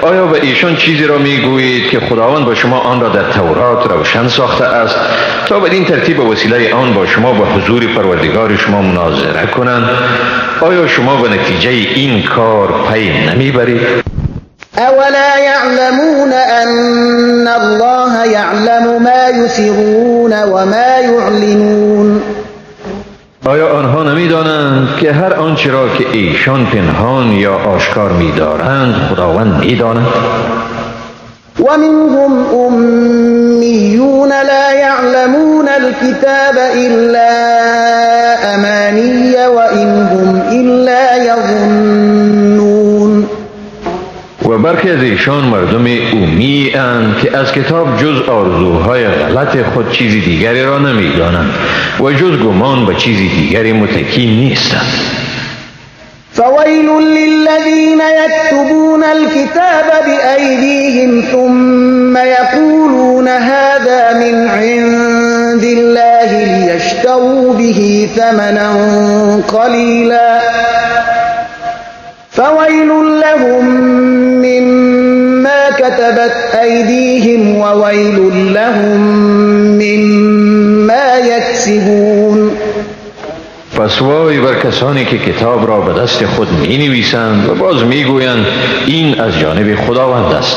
آیا به ایشان چیزی را می گویید که خداوند با شما آن را در تورات روشن ساخته است تا بدین ترتیب به وسیله آن با شما به حضور پروردگار شما مناظره کنند؟ آیا شما به نتیجه این کار پی نمی برید؟ أولا يعلمون أن الله يعلم ما يسرون وما يعلنون. آیا آنها نمی‌دانند که هر آنچه را که ایشان پنهان یا آشکار می‌دارند خداوند می‌داند؟ ومنهم أميون لا يعلمون الكتاب إلا أماني وإن هم إلا يظنون. و برخی از ایشان مردم امی اند که از کتاب جز آرزوهای غلط خود چیزی دیگری را نمی‌دانند و جز گمان به چیزی دیگری متکی نیستند. فويل للذين يكتبون الكتاب بأيديهم ثم يقولون هذا من عند الله ليشتروا به ثمنا قليلا فويل لهم مما كتبت أيديهم وويل لهم مما يكسبون. پس وای بر کسانی که کتاب را به دست خود می نویسند و باز می گویند این از جانب خداوند است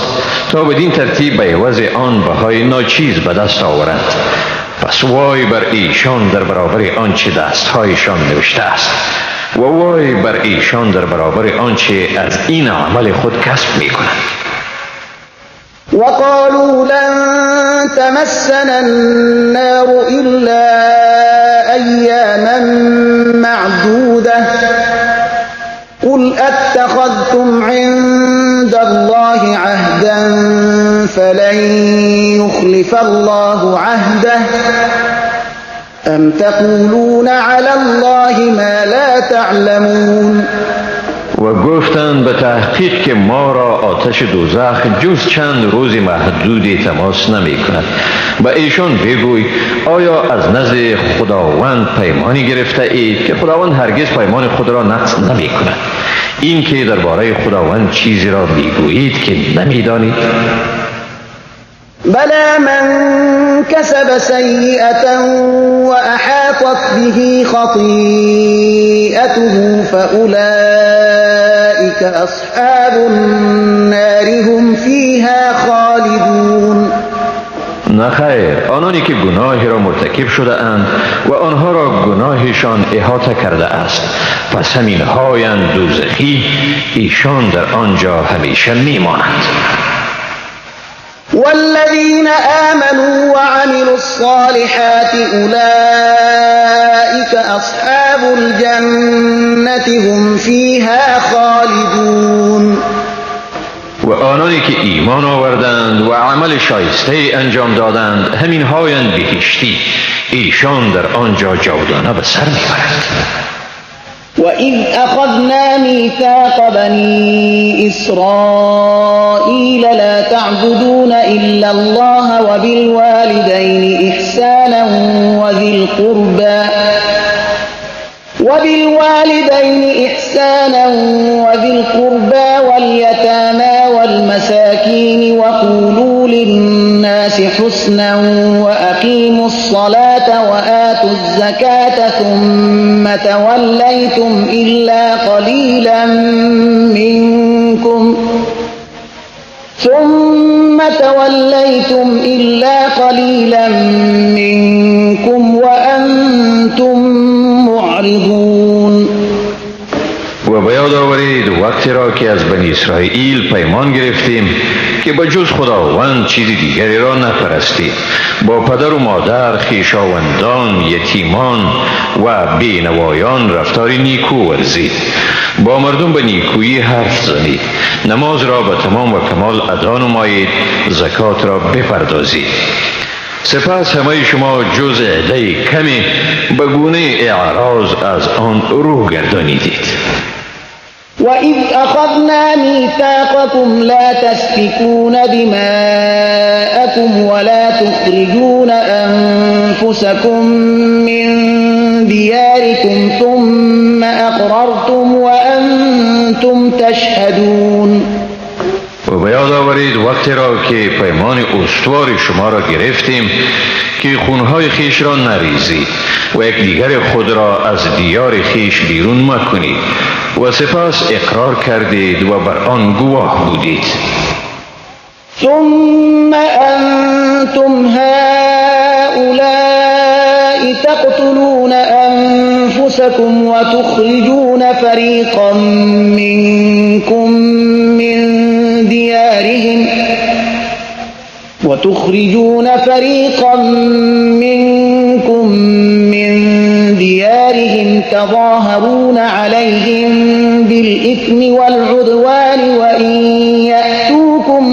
تا بدین ترتیب به عوض آن بهای ناچیز به دست آورند. پس وای بر ایشان در برابر آنچه دستهایشان نوشته است و وای بر ایشان در برابر آنچه از این عمل خود کسب می کنند. وقالوا لن تمسنا النار إلا أياما معدودة قل أتخذتم عند الله عهدا فلن يخلف الله عهده أم تقولون على الله ما لا تعلمون. و گفتند به تحقیق که ما را آتش دوزخ جز چند روز محدودی تماس نمی کند. به ایشان بگوی آیا از نزد خداوند پیمانی گرفته اید که خداوند هرگز پیمان خود را نقض نمی کند؟ این که درباره خداوند چیزی را میگویید که نمی دانید؟ بلى من كسب سيئة وأحاطت به خطيئته فأولئك أصحاب النار هم فيها خالدون. نخیر، آنانی که گناهی را مرتکب شده اند و آنها را گناهشان احاطه کرده است پس همین هایند دوزخی، ایشان در آنجا همیشه میمانند. والذين آمنوا وعملوا الصالحات أولئك أصحاب الجنة هم فيها خالدون. و آنانی که ایمان آوردند و عمل شایسته انجام دادند همین هایند بهشتی، ایشان در آنجا جاودانه به سر میبرند. وَإِذْ أَخَذْنَا مِيثَاقَ بَنِي إِسْرَائِيلَ لَا تَعْبُدُونَ إِلَّا اللَّهَ وَبِالْوَالِدَيْنِ إِحْسَانًا وَذِي الْقُرْبَى وَالْيَتَامَى وَالْمَسَاكِينِ وَقُولُوا لِلنَّاسِ حُسْنًا وَأَقِيمُوا الصَّلَاةَ وَآتُوا الزَّكَاةَ ثُمَّ تَوَلَّيْتُمْ إِلَّا قَلِيلًا مِّنكُمْ وَأَنْتُمْ معرضون. و به یاد آورید وقتی را که از بنی اسرائیل پیمان گرفتیم که به جز خداوند چیز دیگری را نپرستید. با پدر و مادر، خویشاوندان، یتیمان و بینوایان رفتار نیکو ورزید. با مردم به نیکویی حرف زنید. نماز را به تمام و کمال ادا نمایید. زکات را بپردازید. سپس همه شما جز عده کمی به گونه اعراض از آن رو گردانیدید. وَإِذْ أَخَذْنَا مِيثَاقَكُمْ لَا تَسْفِكُونَ دِمَاءَكُمْ وَلَا تُخْرِجُونَ أَنفُسَكُم مِّن دِيَارِكُمْ ثُمَّ أَقْرَرْتُمْ وَأَنتُمْ تَشْهَدُونَ. و به یاد آورید وقتی را که پیمان استوار شما را گرفتیم که خونهای خیش را نریزید و یکدیگر خود را از دیار خیش بیرون مکنید و سپس اقرار کردید و بر آن گواه بودید. ثم أنتم هؤلاء تقتلون أنفسكم وتخرجون فريقا منكم من ديارهم تظاهرون عليهم بالإثم والعدوان وإن يأتوكم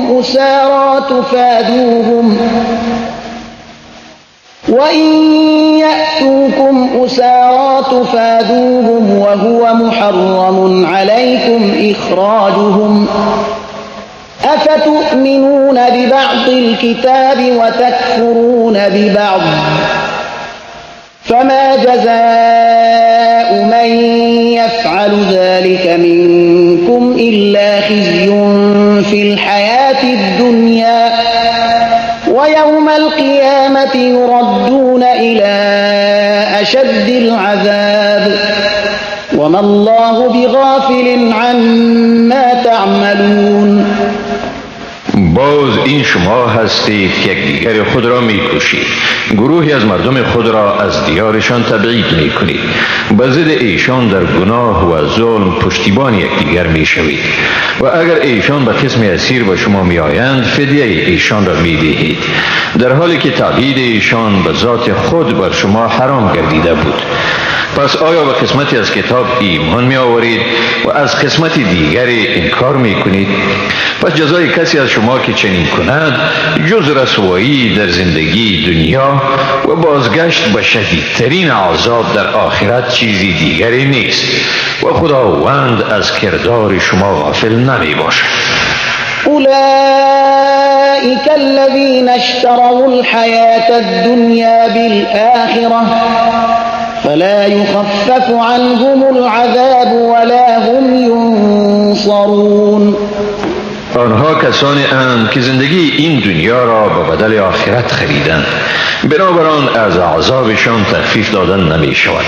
أسارى تفادوهم وهو محرم عليكم إخراجهم أفتؤمنون ببعض الكتاب وتكفرون ببعض فما جزاء من يفعل ذلك منكم إلا خزي في الحياة الدنيا ويوم القيامة يردون إلى أشد العذاب وما الله بغافل عما تعملون. باز این شما هستید که یکدیگر خود را میکشید. گروهی از مردم خود را از دیارشان تبعید میکنید. به ضد ایشان در گناه و ظلم پشتیبان یکدیگر میشوید و اگر ایشان به قسم اسیر به شما میآیند فدیه ایشان را میدهید، در حالی که تبعید ایشان به ذات خود بر شما حرام گردیده بود. پس آیا به قسمتی از کتاب ایمان می آورید و از قسمت دیگری انکار می کنید؟ پس جزای کسی از شما که چنین کند جز رسوایی در زندگی دنیا و بازگشت به شدیدترین عذاب در آخرت چیزی دیگری نیست و خداوند از کردار شما غافل نمی باشد. أولئك الذين اشتروا الحياة الدنيا بالآخرة فلا يخفف عنهم العذاب ولا هم ينصرون. آنها کسانی اند که زندگی این دنیا را به بدل آخرت خریدند، بنابراین از عذابشان تخفیف دادن نمی شود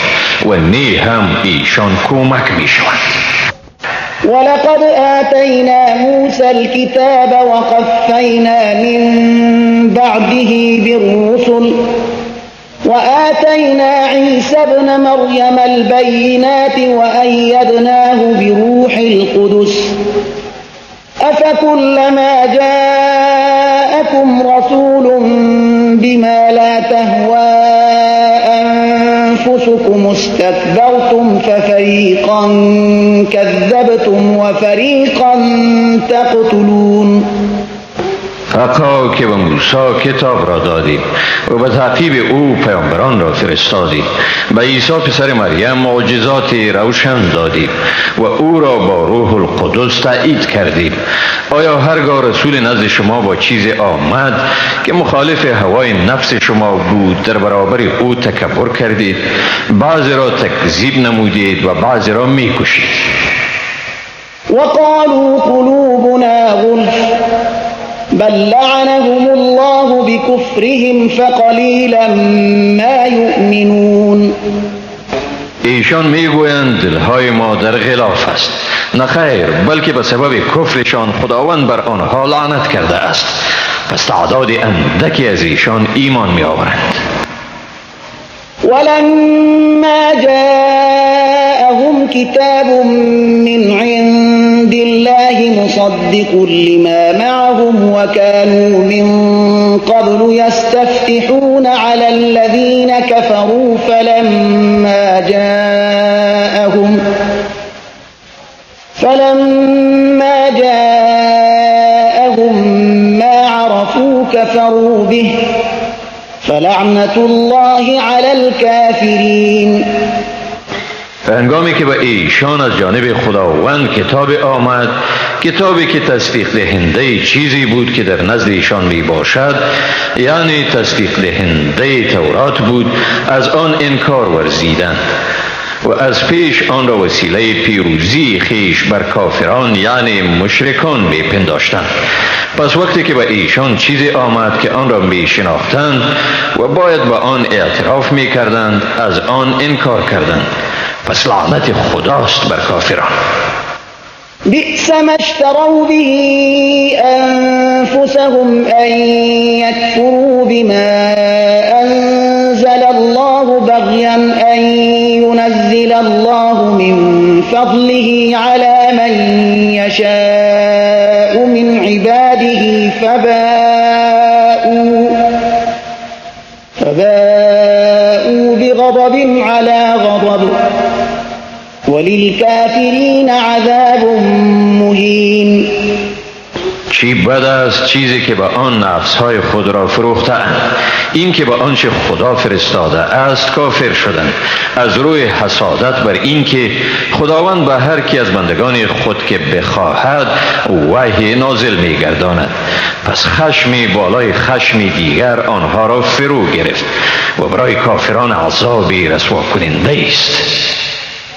و نی هم ایشان کمک می شود. ولقد آتينا موسى الكتاب وقفينا من بعده بالرسل وآتينا عيسى ابن مريم البينات وأيدناه بروح القدس أفكلما جاءكم رسول بما لا تهوى أنفسكم استكبرتم ففريقا كذبتم وفريقا تقتلون. حقا که به موسی کتاب را دادیم و به تعقیب او پیامبران را فرستادیم، به عیسی پسر مریم معجزات روشن دادیم و او را با روح القدس تأیید کردیم. آیا هرگاه رسول نزد شما با چیز آمد که مخالف هوای نفس شما بود در برابر او تکبر کردید؟ بعضی را تکذیب نمودید و بعضی را میکشید. وقالوا قلوبنا غلف بل لعنهم الله بكفرهم فقلیلا ما یؤمنون. ایشان میگویند دلهای ما در غلاف است. نه خیر، بلکه به سبب کفرشان خداوند بر آنها لعنت کرده است، پس تعداد اندکی از ایشان ایمان می آورند. ولما جاءهم كتاب من عند الله مصدق لما معهم وكانوا من قبل يستفتحون على الذين كفروا فلما جاءهم ما عرفوا كفروا به فلعنة الله على الكافرين. هنگامی که به ایشان از جانب خداوند کتاب آمد، کتابی که تصدیق دهنده چیزی بود که در نزد ایشان می باشد، یعنی تصدیق دهنده تورات بود، از آن انکار ورزیدند و از پیش آن را وسیله پیروزی خیش بر کافران یعنی مشرکان می پنداشتند. پس وقتی که به ایشان چیزی آمد که آن را می شناختند و باید به آن اعتراف می کردند، از آن انکار کردند. پس لعنت خداست بر کافران. بئس ما اشتروا به أنفسهم أن يكفروا بما أنزل الله بغيا أن ينزل الله من فضله على من يشاء من عباده فباءوا بغضب على غضب وللكافرین عذاب مهین. چی بد است چیزی که به آن نفسهای خود را فروختند، این که به آنچه خدا فرستاده است کافر شدند، از روی حسادت بر این که خداوند به هر کی از بندگان خود که بخواهد وحی نازل می گرداند. پس خشمی بالای خشمی دیگر آنها را فرو گرفت و برای کافران عذابی رسوا کننده است.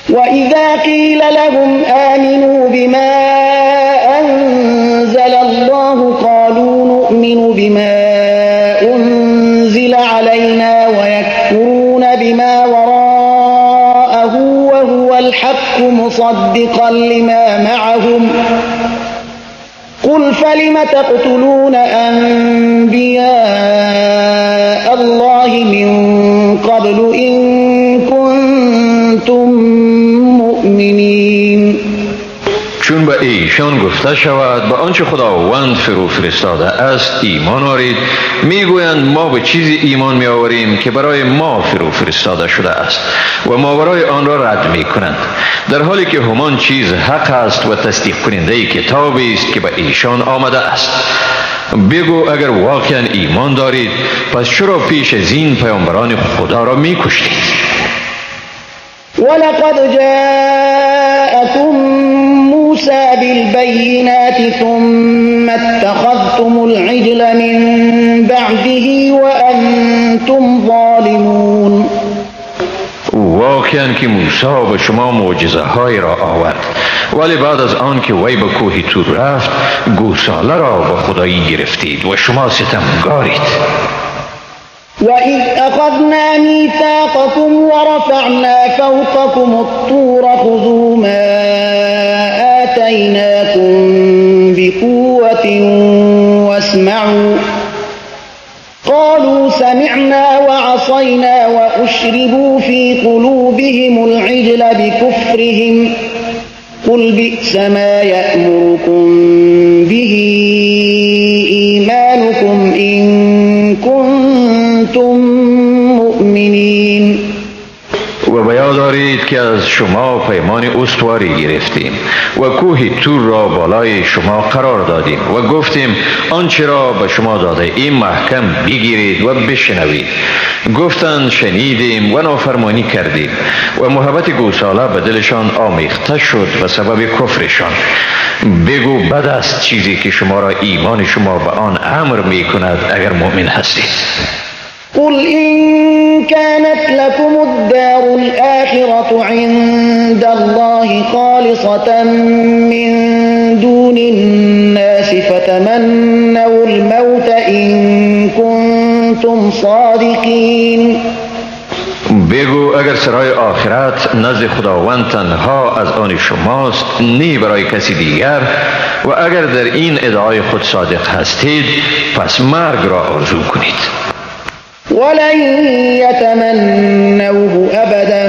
وَإِذَا قِيلَ لَهُمْ آمِنُوا بِمَا أَنزَلَ اللَّهُ قَالُوا نُؤْمِنُ بِمَا أُنزِلَ عَلَيْنَا وَيَكْفُرُونَ بِمَا وَرَاءَهُ وَهُوَ الْحَقُّ مُصَدِّقًا لِمَا مَعَهُمْ قُلْ فَلِمَ تَقْتُلُونَ أَنبِيَاءَ اللَّهِ مِن قَبْلُ إِن كُنتُم مؤمنین. چون به ایشان گفته شود به آنچه خداوند فرو فرستاده است ایمان آورید، میگویند ما به چیزی ایمان می آوریم که برای ما فرو فرستاده شده است و ماورای آن را رد می کنند، در حالی که همان چیز حق است و تصدیق کننده کتابی است که به ایشان آمده است. بگو اگر واقعا ایمان دارید پس چرا پیش از این پیامبران خدا را می کشتید؟ ولقد جاءكم موسى بالبينات ثم اتخذتم العجل من بعده وأنتم ظالمون. واقعا که موسی به شما معجزه های را آورد، ولی بعد از آن که وی به کوه طور رفت گوساله را به خدایی گرفتید و شما ستمگارید. وَإِذْ أَخَذْنَا مِيثَاقَكُمْ وَرَفَعْنَا فَوْقَكُمُ الطُّورَ خُذُوا مَا آتَيْنَاكُمْ بِقُوَّةٍ وَاسْمَعُوا قَالُوا سَمِعْنَا وَعَصَيْنَا وَأُشْرِبُوا فِي قُلُوبِهِمُ الْعِجْلَ بِكُفْرِهِمْ قُلْ بِئْسَ مَا يَأْمُرُكُمْ بِهِ إِيمَانُكُمْ إِن كنتم مؤمنین. و بیاد دارید که از شما پیمان استواری گرفتیم و کوه طور را بالای شما قرار دادیم و گفتیم آنچه را به شما داده این محکم بگیرید و بشنوید. گفتند شنیدیم و نافرمانی کردیم و محبت گوساله به دلشان آمیخته شد به سبب کفرشان. بگو بد است چیزی که شما را ایمان شما به آن امر می کند اگر مؤمن هستید. قل إن كانت لكم الدار الآخرة عند الله خالصة من دون الناس فتمنوا الموت إن كنتم صادقين. بگو اگر سرای آخرت نزد خداوند تنها از آن شماست نی برای کسی دیگر و اگر در این ادعای خود صادق هستید پس مرگ را آرزو کنید. ولن يتمنوه أبدا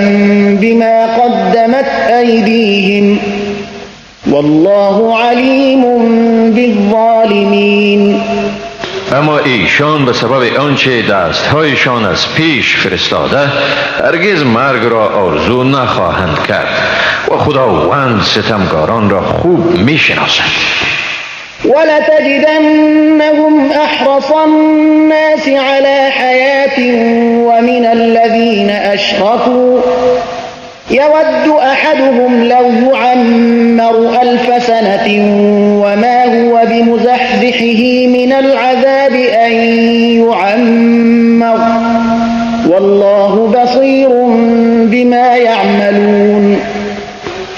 بما قدمت أيديهم والله عليم بالظالمين. اما ایشان به سبب آنچه دستهایشان از پیش فرستاده هرگز مرگ را آرزو نخواهند کرد و خداوند ستمگاران را خوب میشناسد. ولتجدنهم أحرص الناس على حياة ومن الذين أشركوا يود أحدهم لو يعمر 1000 سنة وما هو بمزحزحه من العذاب أن يعمر والله بصير بما يعملون.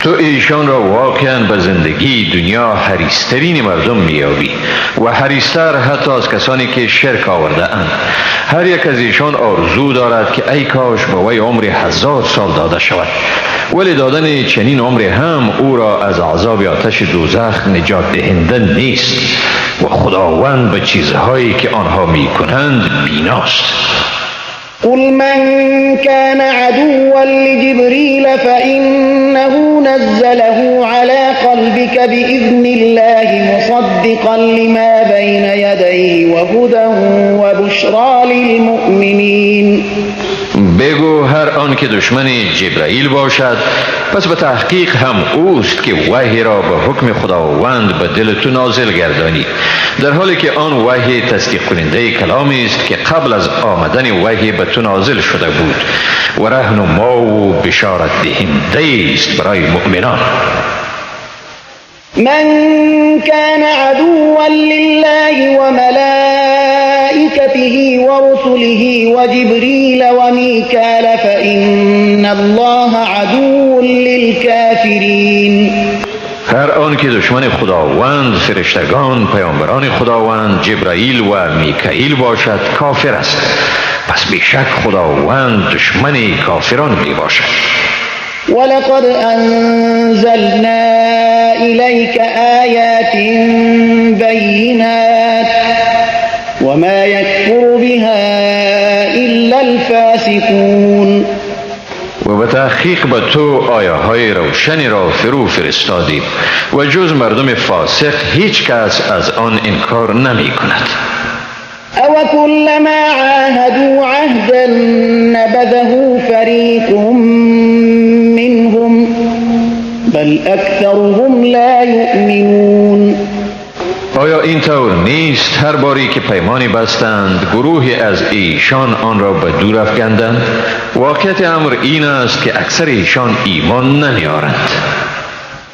تو ایشان را واقعا به زندگی دنیا حریص‌ترین مردم میابی و حریص‌تر حتی از کسانی که شرک آورده اند. هر یک از ایشان آرزو دارد که ای کاش به وی عمر 1000 سال داده شود، ولی دادن چنین عمر هم او را از عذاب آتش دوزخ نجات دهنده نیست و خداوند به چیزهایی که آنها میکنند بیناست. قل من كان عدوا لجبريل فإنه نزله على قلبك بإذن الله مصدقا لما بين يديه وهدى وبشرى للمؤمنين. بگو هر آن که دشمن جبرائیل باشد پس به تحقیق هم اوست که وحی را به حکم خداوند به دل تو نازل گردانی، در حالی که آن وحی تصدیق کننده کلامی است که قبل از آمدن وحی به تو نازل شده بود و راهنما و بشارت دهنده است برای مؤمنان. من كان عدوا لله وملائكته ورسله وجبريل وميكال فإن الله عدو للكافرين. هر آن که دشمن خداوند، فرشتگان، پیامبران خداوند، جبرائیل و میکائیل باشد کافر است، پس بیشک خداوند دشمن کافران می باشد. ولقد أنزلنا إليك آيات بينات وما يكفر بها إلا الفاسقون. و به تحقیق به تو آیه های روشنی را فرو فرستادیم و جز مردم فاسق هیچ کس از آن انکار نمی کند. أو كلما عاهدوا عهدا نبذه فريق منهم بل أكثرهم لا يؤمنون. آیا این طور نیست هر باری که پیمانی بستند گروهی از ایشان آن را به دور افکندند؟ واقعیت امر این است که اکثر ایشان ایمان نمیارند.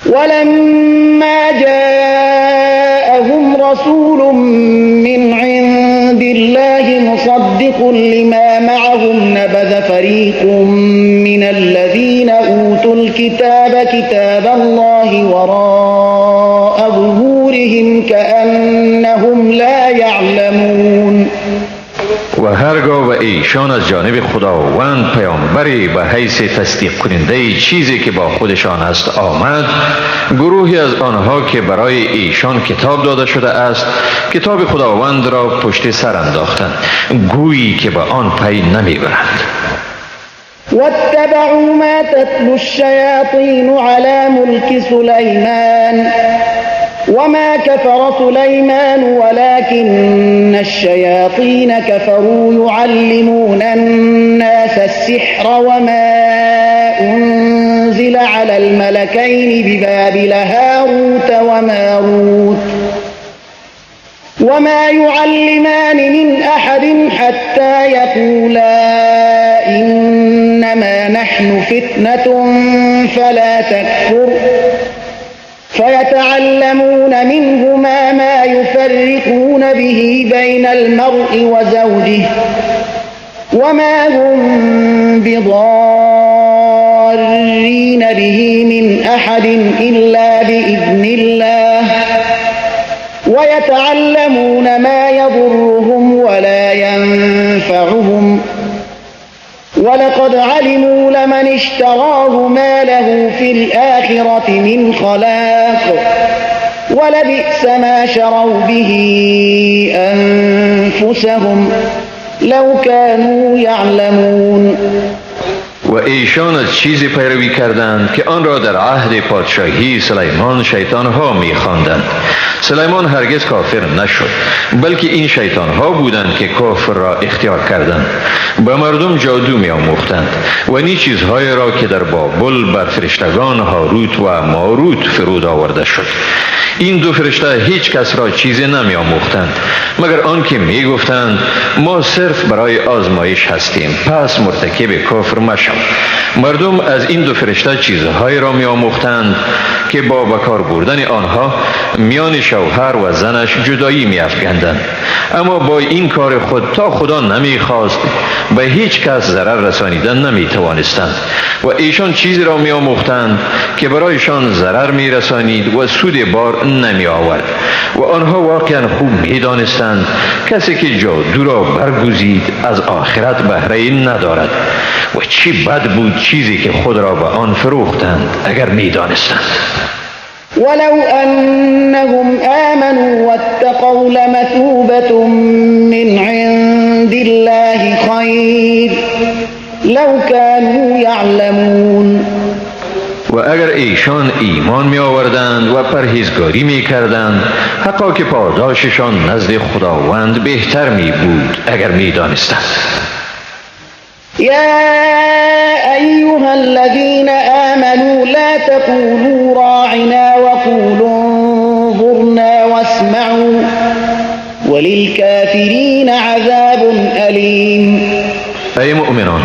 ولما جاءهم رسول من عند الله مصدق لما معهم نبذ فريق من الذين أوتوا الكتاب كتاب الله وراء ظهورهم كأنهم لا يعلمون. و هرگاه به ایشان از جانب خداوند پیامبری به حیث تصدیق کننده چیزی که با خودشان است آمد، گروهی از آنها که برای ایشان کتاب داده شده است کتاب خداوند را پشت سر انداختند، گویی که به آن پی نمیبرند. واتبعوا ما تتلو الشياطين على ملك سليمان وما كفر سليمان ولكن الشياطين كفروا يعلمون الناس السحر وما أنزل على الملكين ببابل هاروت وماروت وما يعلمان من أحد حتى يقولا إنما نحن فتنة فلا تكفر فيتعلمون منهما ما يفرقون به بين المرء وزوجه وما هم بضارين به من أحد إلا بإذن الله ويتعلمون ما يضرهم ولا ينفعهم ولقد علموا لمن اشتراه ما له في الآخرة من خلاق ولبئس ما شروا به أنفسهم لو كانوا يعلمون. و ایشان از چیزی پیروی کردند که آن را در عهد پادشاهی سلیمان شیطانها می‌خواندند. سلیمان هرگز کافر نشد، بلکه این شیطانها بودند که کفر را اختیار کردند. به مردم جادو می‌آموختند و نی چیزهای را که در بابل بر فرشتگان هاروت و ماروت فرود آورده شد. این دو فرشته هیچ کس را چیزی نمی آموختند مگر آن که می گفتند ما صرف برای آزمایش هستیم، پس مرتکب کفر مشو. مردم از این دو فرشته چیزهایی را می آموختند که با بکار بردن آنها میان شوهر و زنش جدایی می افکندند. اما با این کار خود تا خدا نمی خواست به هیچ کس ضرر رسانیدن نمی توانستند و ایشان چیزی را می آموختند که برایشان ضرر می رسانید و سود بار نمی آورد و آنها واقعا خوب می دانستند کسی که جادو را برگزید از آخرت بهره ندارد و چی بد بود چیزی که خود را به آن فروختند اگر می دانستند. ولو أنهم آمنوا واتقوا لمثوبة من عند الله خير لو كانوا يعلمون. و اگر ایشان ایمان می آوردند و پرهیزگاری می کردند، حقا که پاداششان نزد خداوند بهتر می بود اگر می دانستند. يا أيها الذين آمنوا لا تقولوا راعنا وقولوا انظرنا واسمعوا وللكافرين عذاب أليم. ای مؤمنان،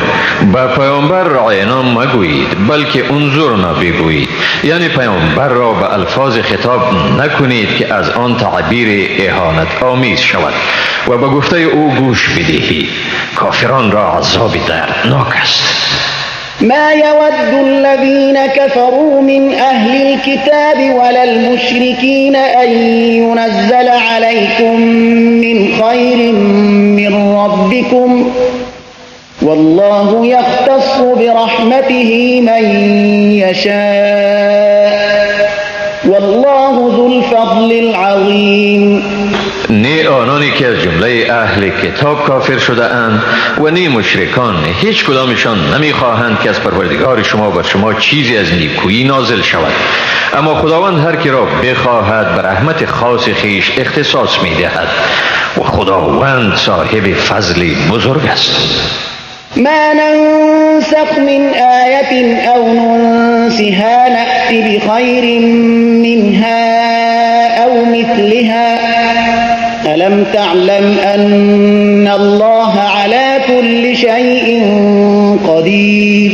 با پیامبر رعینا مگویید بلکه انظرنا بگویید، یعنی پیامبر را به الفاظ خطاب نکنید که از آن تعبیر اهانت آمیز شود و به گفته او گوش بدهید. کافران را عذاب دردناک است. ما يود الذين كفروا من أهل الكتاب ولا المشركين أن ينزل عليكم من خير من ربكم والله يختص برحمته من يشاء والله ذو الفضل العظيم. نه آنانی که از جمله اهل کتاب کافر شده اند و نه مشرکان، هیچ کدامشان نمیخواهند که از پروردگار شما بر شما چیزی از نیکویی نازل شود، اما خداوند هر کی را بخواهد به رحمت خاص خیش اختصاص میدهد و خداوند صاحب فضل بزرگ است. ما ننسخ من آية أو ننسها نأت بخير منها أو مثلها ألم تعلم أن الله على كل شيء قدير.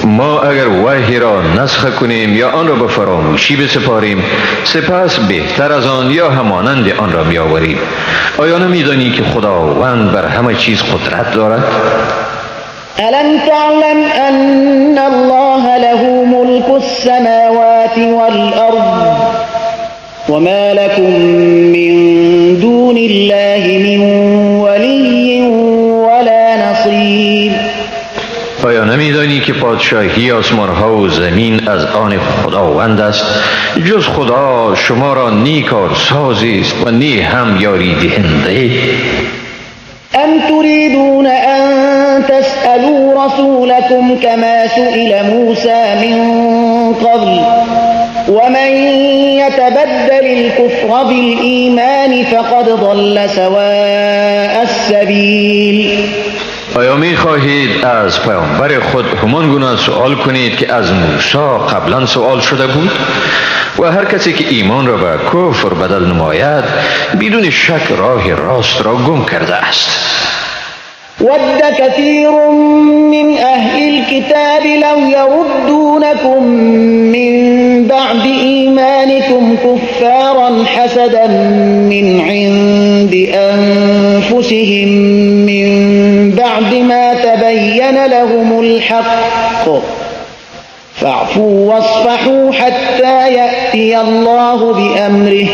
ما اگر وحی را نسخ کنیم یا آن را به فراموشی بسپاریم، سپس بهتر از آن یا همانند آن را بیاوریم. آیا نمیدانی که خداوند بر همه چیز قدرت دارد؟ ألم تعلم أن الله له ملك السماوات والأرض وما لكم من دون الله من ولي ولا نصير. آیا نمیدانی که پادشاهی آسمان ها و زمین از آن خداوند است؟ جز خدا شما را نی کارسازی است و نی هم یاری دهنده. أم تريدون أن تسألوا رسولكم كما سئل موسى من قبل ومن يتبدل الكفر بالإيمان فقد ضل سواء السبيل. آیا می خواهید از پیامبر خود همان گونه سوال کنید که از موسی قبلا سوال شده بود؟ و هر کسی که ایمان را به کفر بدل نماید بدون شک راه راست را گم کرده است. ود كثير من أهل الكتاب لو يردونكم من بعد إيمانكم كفارا حسدا من عند أنفسهم من بعد ما تبين لهم الحق فاعفوا واصفحوا حتى يأتي الله بأمره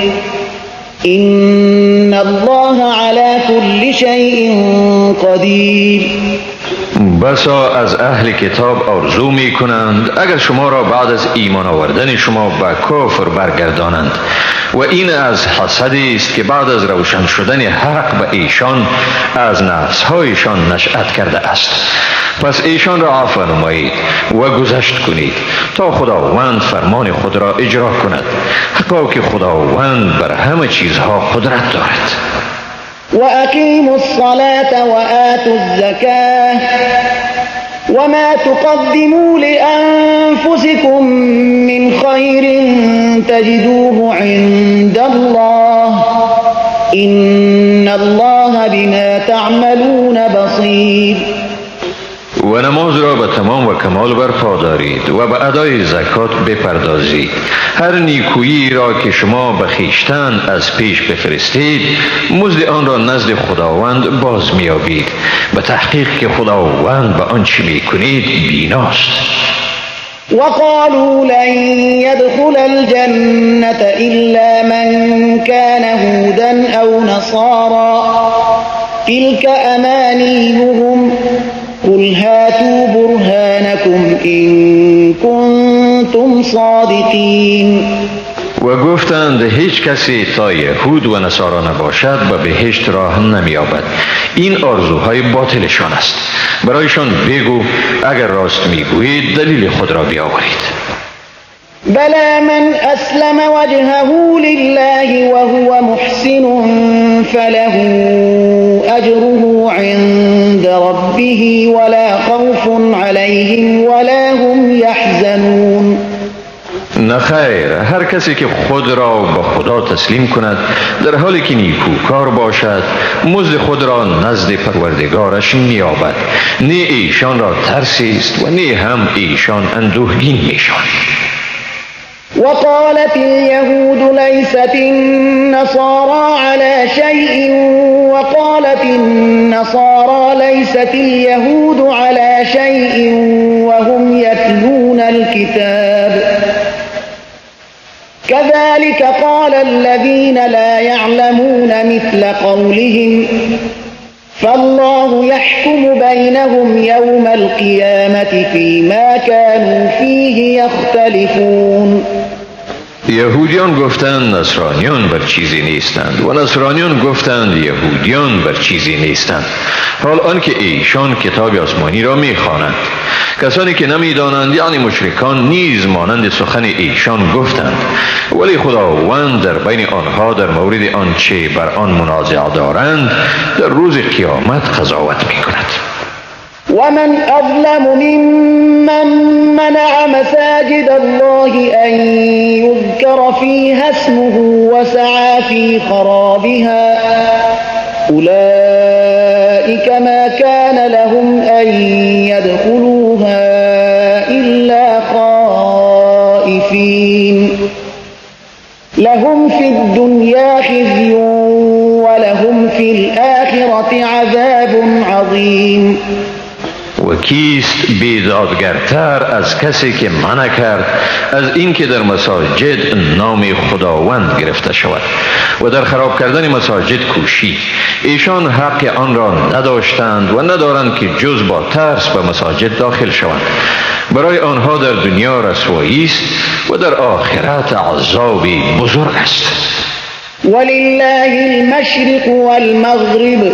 إن الله على كل شيء قدير. بسا از اهل کتاب آرزو می کنند اگر شما را بعد از ایمان آوردن شما به کفر برگردانند و این از حسدی است که بعد از روشن شدن حق به ایشان از نفسهایشان نشأت کرده است. پس ایشان را عفو نمایید و گذشت کنید تا خداوند فرمان خود را اجرا کند، حقا که خداوند بر همه چیزها قدرت دارد. وأقيموا الصلاة وآتوا الزكاة وما تقدموا لأنفسكم من خير تجدوه عند الله إن الله بما تعملون بصير. و نماز را به تمام و کمال برپا دارید و به ادای زکات بپردازید. هر نیکویی را که شما به خویشتن از پیش بفرستید مزد آن را نزد خداوند باز میابید، به تحقیق که خداوند به آنچه میکنید بیناست. وقالوا لن يدخل الجنة إلا من كان هودا أو نصارى تلك أمانيهم قل هاتوا برهانكم إن كنتم صادقين. و گفتند هیچ کسی تا یهود و نصارا نباشد به بهشت راه نمی‌یابد. این آرزوهای باطلشان است. برایشان بگو اگر راست میگویید دلیل خود را بیاورید. بلى من أسلم وجهه لله وهو محسن فله أجره عند ربه ولا خوف عليهم ولا هم يحزنون. نخیر، هر کسی که خود را به خدا تسلیم کند در حالی که نیکوکار باشد مزد خود را نزد پروردگارش می‌یابد، نه ایشان را ترسی است و نه هم ایشان اندوهگین میشوند. وقالت اليهود ليست النصارى على شيء وقالت النصارى ليست اليهود على شيء وهم يتلون الكتاب كذلك قال الذين لا يعلمون مثل قولهم فالله يحكم بينهم يوم القيامة فيما كانوا فيه يختلفون. یهودیان گفتند نصرانیان بر چیزی نیستند و نصرانیان گفتند یهودیان بر چیزی نیستند، حال آنکه ایشان کتاب آسمانی را میخوانند. کسانی که نمیدانند یعنی مشرکان نیز مانند سخن ایشان گفتند، ولی خداوند در بین آنها در مورد آنچه بر آن منازعه دارند در روز قیامت قضاوت میکند. ومن أظلم ممن منع مساجد الله أن يذكر فيها اسمه وسعى في خرابها أولئك ما كان لهم أن يدخلوها إلا خائفين لهم في الدنيا خزي ولهم في الآخرة عذاب عظيم. و کیست بیدادگرتر از کسی که منع کرد از اینکه در مساجد نام خداوند گرفته شود و در خراب کردن مساجد کوشید. ایشان حق آن را نداشتند و ندارند که جز با ترس به مساجد داخل شوند. برای آنها در دنیا رسوایی است و در آخرت عذابی بزرگ است. ولله المشرق والمغرب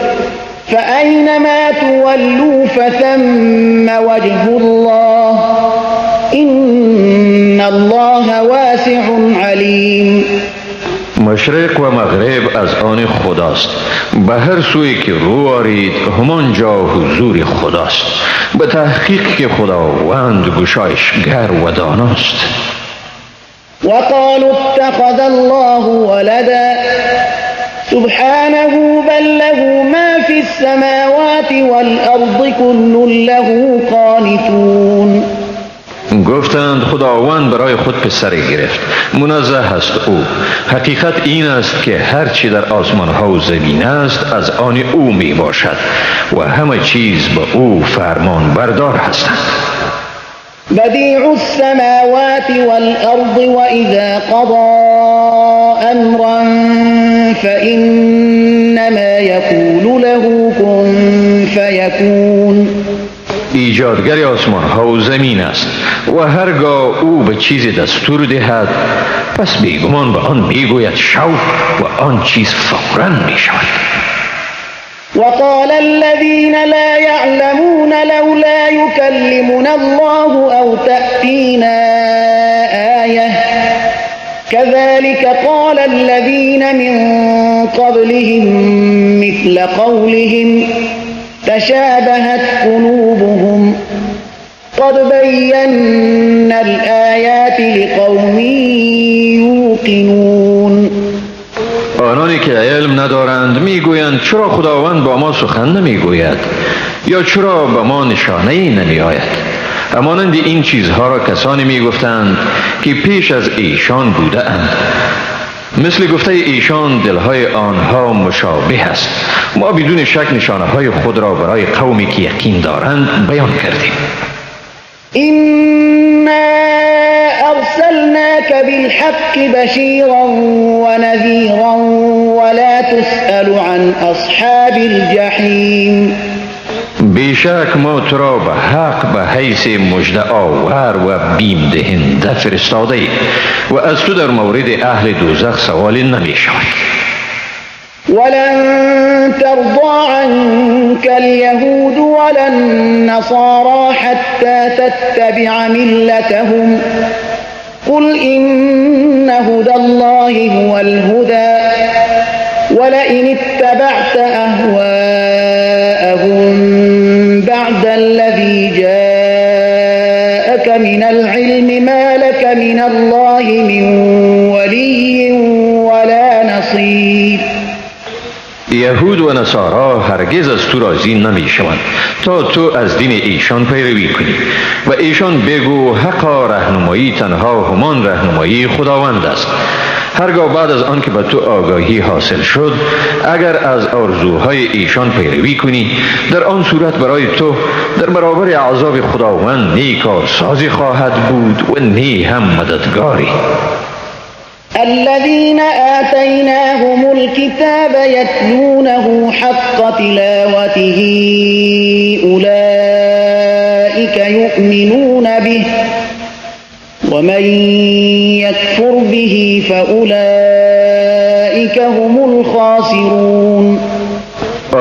فأينما تولوا فثم وجه الله إن الله واسع عليم. مشرق و مغرب از آن خداست، به هر سوی که رو آرید همان جا حضور خداست، به تحقیق که خداوند گشایشگر و داناست. وقالوا اتخذ الله ولدا سبحانه بل له ما في السماوات والأرض كل له قانتون. گفتند خداوند برای خود پسری گرفت، منزه است او. حقیقت این است که هر چی در آسمان ها و زمین است از آن او می باشد و همه چیز به او فرمان بردار هستند. بديع السماوات والأرض وإذا قضى أمرا فإنما يقول له كن فيكون. ایجادگر آسمان ها و زمین است و هرگاه او به چیزی دستور دهد پس بیگمان به آن میگوید شو و آن چیز فوراً می شود. وقال الذين لا يعلمون لولا يكلمنا الله أو تأتينا آية كذلك قال الذين من قبلهم مثل قولهم تشابهت قلوبهم قد بينا الآيات لقوم يوقنون. آنانی که علم ندارند میگویند چرا خداوند با ما سخن نمیگوید یا چرا به ما نشانه ای نمی آید. همانند این چیزها را کسانی میگفتند که پیش از ایشان بوده اند. مثل گفته ایشان دلهای آنها مشابه است. ما بدون شک نشانه های خود را برای قومی که یقین دارند بیان کردیم. إنا أرسلناك بالحق بشيرا ونذيرا ولا تسأل عن أصحاب الجحيم. بیشک ما تو را به حق به حیث مژده آور و بیم دهنده فرستاده ایم و از تو در مورد اهل دوزخ سوالی نمی شود. ولن ترضى عنك اليهود ولا النصارى حتى تتبع ملتهم قل إن هدى الله هو الهدى ولئن اتبعت أهواءهم بعد الذي جاءك من العلم ما لك من الله من ولي ولا نصير. یهود و نصارا هرگز از تو راضی نمی شوند تا تو از دین ایشان پیروی کنی و ایشان بگو حقا رهنمایی تنها همان رهنمایی خداوند است. هرگاه بعد از آن که به تو آگاهی حاصل شد اگر از آرزوهای ایشان پیروی کنی در آن صورت برای تو در برابر عذاب خداوند نی کارسازی خواهد بود و نی هم مددگاری. الذين آتيناهم الكتاب يتلونه حق تلاوته أولئك يؤمنون به ومن يكفر به فأولئك هم الخاسرون.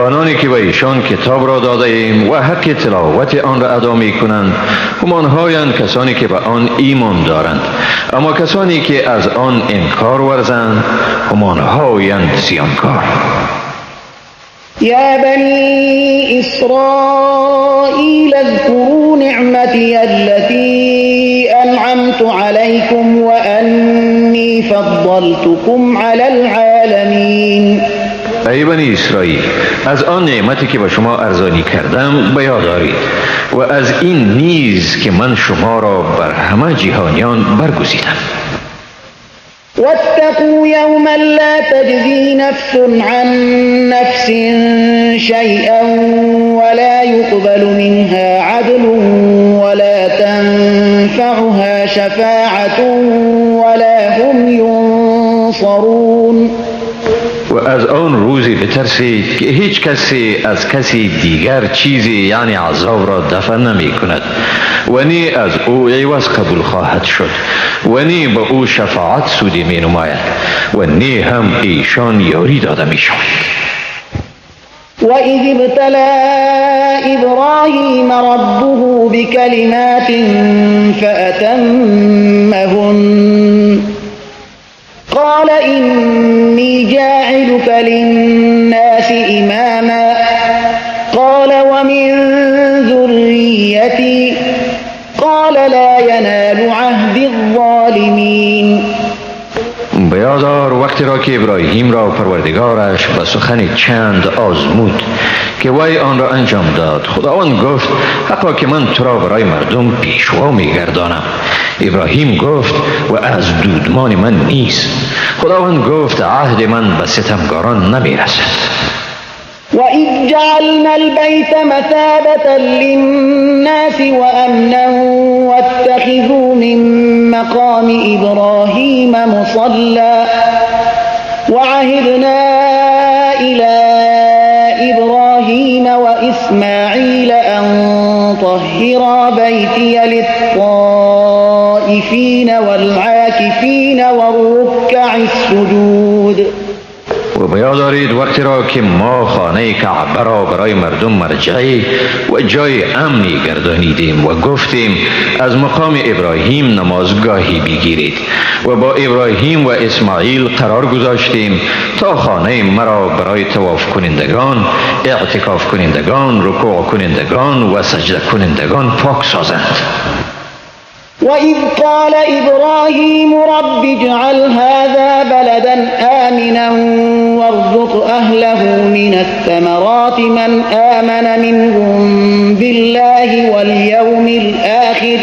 آنانی که به ایشان کتاب را داده ایم و حق تلاوت آن را ادا می کنند همانهایند کسانی که به آن ایمان دارند، اما کسانی که از آن انکار ورزند همانهایند زیانکار. يا بني إسرائيل اذكروا نعمتي التي أنعمت عليكم وأني فضلتكم على العالمين. ای بنی اسرائیل، از آن نعمتی که به شما ارزانی کردم بیاد دارید و از این نیز که من شما را بر همه جهانیان برگزیدم. واتقوا يوما لا تجزي نفس عن نفس شيئا ولا يقبل منها عدل ولا تنفعها شفاعة ولا هم ينصرون. و از آن روزی بترسید که هیچ کسی از کسی دیگر چیزی یعنی عذاب را دفع نمی کند و نی از او عوض قبول خواهد شد و نی به او شفاعت سودی می نماید و نی هم ایشان یاری داده می شود. وَإِذِ ابْتَلَى إِبْرَاهِيمَ رَبُّهُ بِكَلِمَاتٍ فَأَتَمَّهُنَّ قال إني جاعلك للناس إماما قال ومن ذريتي قال لا ينال عهد الظالمين. بیادار وقتی را که ابراهیم را پروردگارش به سخن چند آزمود که وی آن را انجام داد، خداوند گفت حقا که من تو را برای مردم پیشوا میگردانم. ابراهیم گفت و از دودمان من نیست. خداوند گفت عهد من به ستمگاران نمیرسد. وَإِذْ جَعَلْنَا الْبَيْتَ مَثَابَةً لِلنَّاسِ وَأَمْنًا وَاتَّخِذُوا مِن مَّقَامِ إِبْرَاهِيمَ مُصَلًّى وَعَهِدْنَا إِلَى إِبْرَاهِيمَ وَإِسْمَاعِيلَ أَن طَهِّرَ طهرا بيتي للطائفين والعاكفين والركع السجود. و بیاد دارید وقتی را که ما خانه کعبه را برای مردم مرجعی و جای امنی گردانیدیم و گفتیم از مقام ابراهیم نمازگاهی بگیرید و با ابراهیم و اسماعیل قرار گذاشتیم تا خانه مرا برای طواف کنندگان، اعتکاف کنندگان، رکوع کنندگان و سجده کنندگان پاک سازند. وَإِذْ قَالَ إِبْرَاهِيمُ رَبِّ اجْعَلْ هَذَا بَلَدًا آمِنًا وَارْزُقْ أَهْلَهُ مِنَ الثَّمَرَاتِ مَنْ آمَنَ مِنْهُمْ بِاللَّهِ وَالْيَوْمِ الْآخِرِ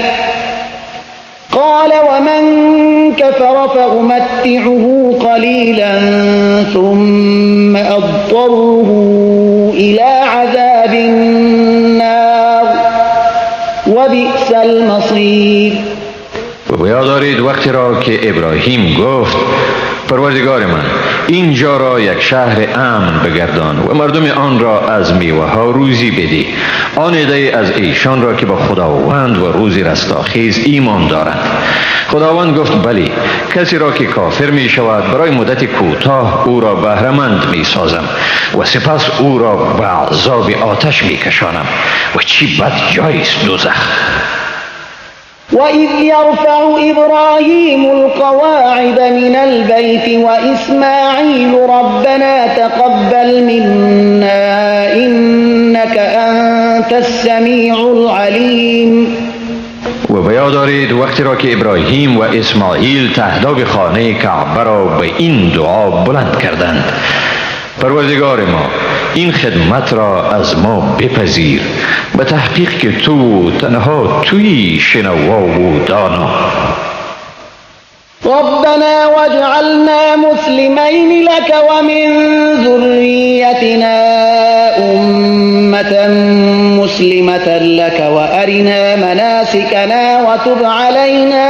قَالَ وَمَنْ كَفَرَ فَأُمَتِّعُهُ قَلِيلًا ثُمَّ أَضْطَرُّهُ إِلَى عَذَابِ النَّارِ وَبِئْسَ الْمَصِيرُ. و بیاد دارید وقتی را که ابراهیم گفت پروردگار من اینجا را یک شهر امن بگردان و مردم آن را از میوه ها روزی بدی. آن عده از ایشان را که با خداوند و روزی رستاخیز ایمان دارند. خداوند گفت بلی، کسی را که کافر می شود برای مدت کوتاه او را بهره‌مند می سازم و سپس او را به عذاب آتش می کشانم و چی بد جایست دوزخ. وَإِذْ يَرْفَعُ إِبْرَاهِيمُ الْقَوَاعِدَ مِنَ الْبَيْتِ وَإِسْمَاعِيلُ رَبَّنَا تَقَبَّلْ مِنَّا إِنَّكَ أَنْتَ السَّمِيعُ الْعَلِيمُ. و بیاد دارید وقتی را که ابراهیم و اسماعیل تهداب خانه کعبه را به این دعا بلند کردند: پروردگار ما این خدمت را از ما بپذیر، به تحقیق که تو تنها تویی شنوا و دانا. ربنا واجعلنا مسلمين لك ومن ذريتنا أمة مسلمة لك وأرنا مناسكنا وتب علينا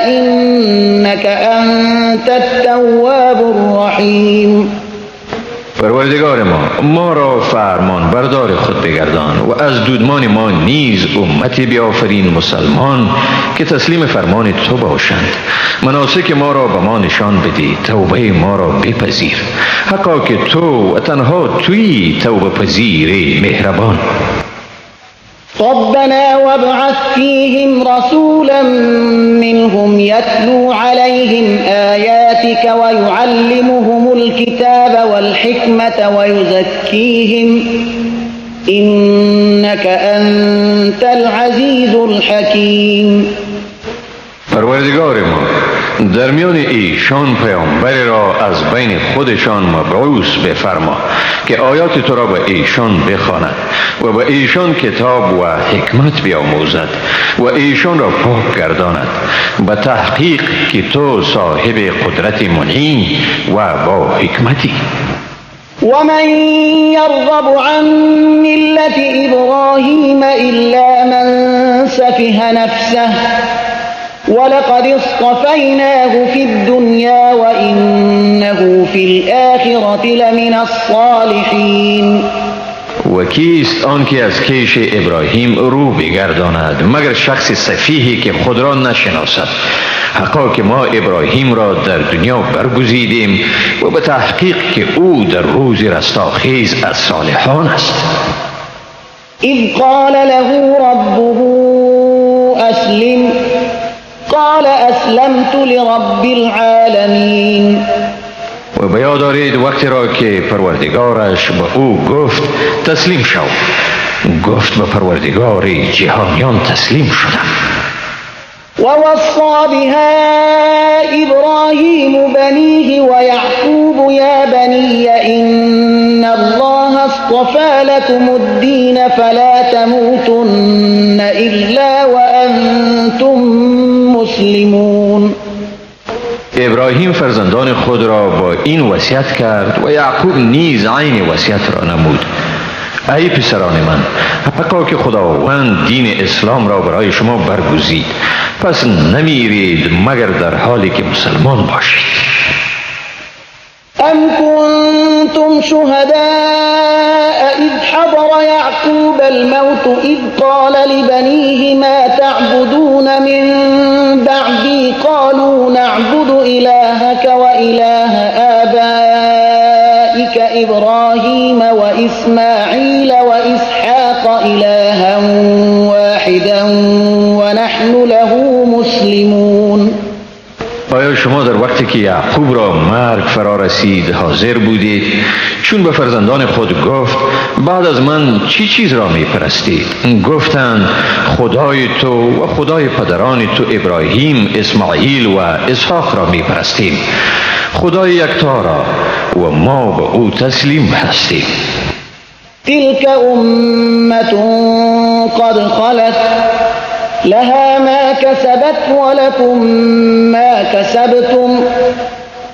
إنك أنت التواب الرحيم. پروردگار ما را فرمان بردار خود بگردان و از دودمان ما نیز امتی بیافرین مسلمان که تسلیم فرمان تو باشند. مناسک ما را به ما نشان بدی، توبه ما را بپذیر، حقا که تو و تنها تویی توبه پذیر مهربان. ربنا وابعث فيهم رسولا منهم يتلو عليهم آياتك ويعلمهم الكتاب والحكمة ويزكيهم إنك أنت العزيز الحكيم. پروردگار ما در میان ایشان پیامبری را از بین خودشان مبعوث بفرما که آیات تو را به ایشان بخواند و به ایشان کتاب و حکمت بیاموزد و ایشان را پاک گرداند، به تحقیق که تو صاحب قدرت منعم و با حکمتی. ومن يرغب عن ملة إبراهيم إلا من سفه نفسه ولقد اصطفيناه في الدنيا وإنه في الآخرة لمن الصالحين. و کیست آن که از کیش ابراهیم رو بگرداند مگر شخص سفیهی که خود را نشناسد. حقا که ما ابراهیم را در دنیا برگزیدیم و به تحقیق که او در روز رستاخیز از صالحان است. اذ قال له ربه اسلم قال اسلمت لرب العالمین. و بیاد دارید وقتی را که پروردگارش به او گفت تسلیم شو، گفت به پروردگار جهانیان تسلیم شدم. ووصى بها إبراهيم بنيه ويعقوب يا بني إن الله اصطفى لكم الدين فلا تموتن إلا وأنتم مسلمون. ابراهیم فرزندان خود را با این وصیت کرد و یعقوب نیز عین وصیت را نمود: ای پسران من، حقا که خداوند دین اسلام را برای شما برگزید، پس نمیرید مگر در حالی که مسلمان باشید. ام كنتم شهداء إذ حضر يعقوب الموت إذ قال لبنيه ما تعبدون من بعدي قالوا نعبد إلهك وإله آبائك إبراهيم وإسماعيل وإسحاق إلها واحدا ونحن له مسلمون. آیا شما در وقتی که یعقوب را مرگ فرا رسید حاضر بودید چون به فرزندان خود گفت بعد از من چی چیز را می پرستید؟ گفتند خدای تو و خدای پدران تو ابراهیم، اسماعیل و اسحاق را می پرستیم، خدای یکتا را و ما به او تسلیم هستیم. تلك أمة قد خلت لها ما كسبت ولكم ما كسبتم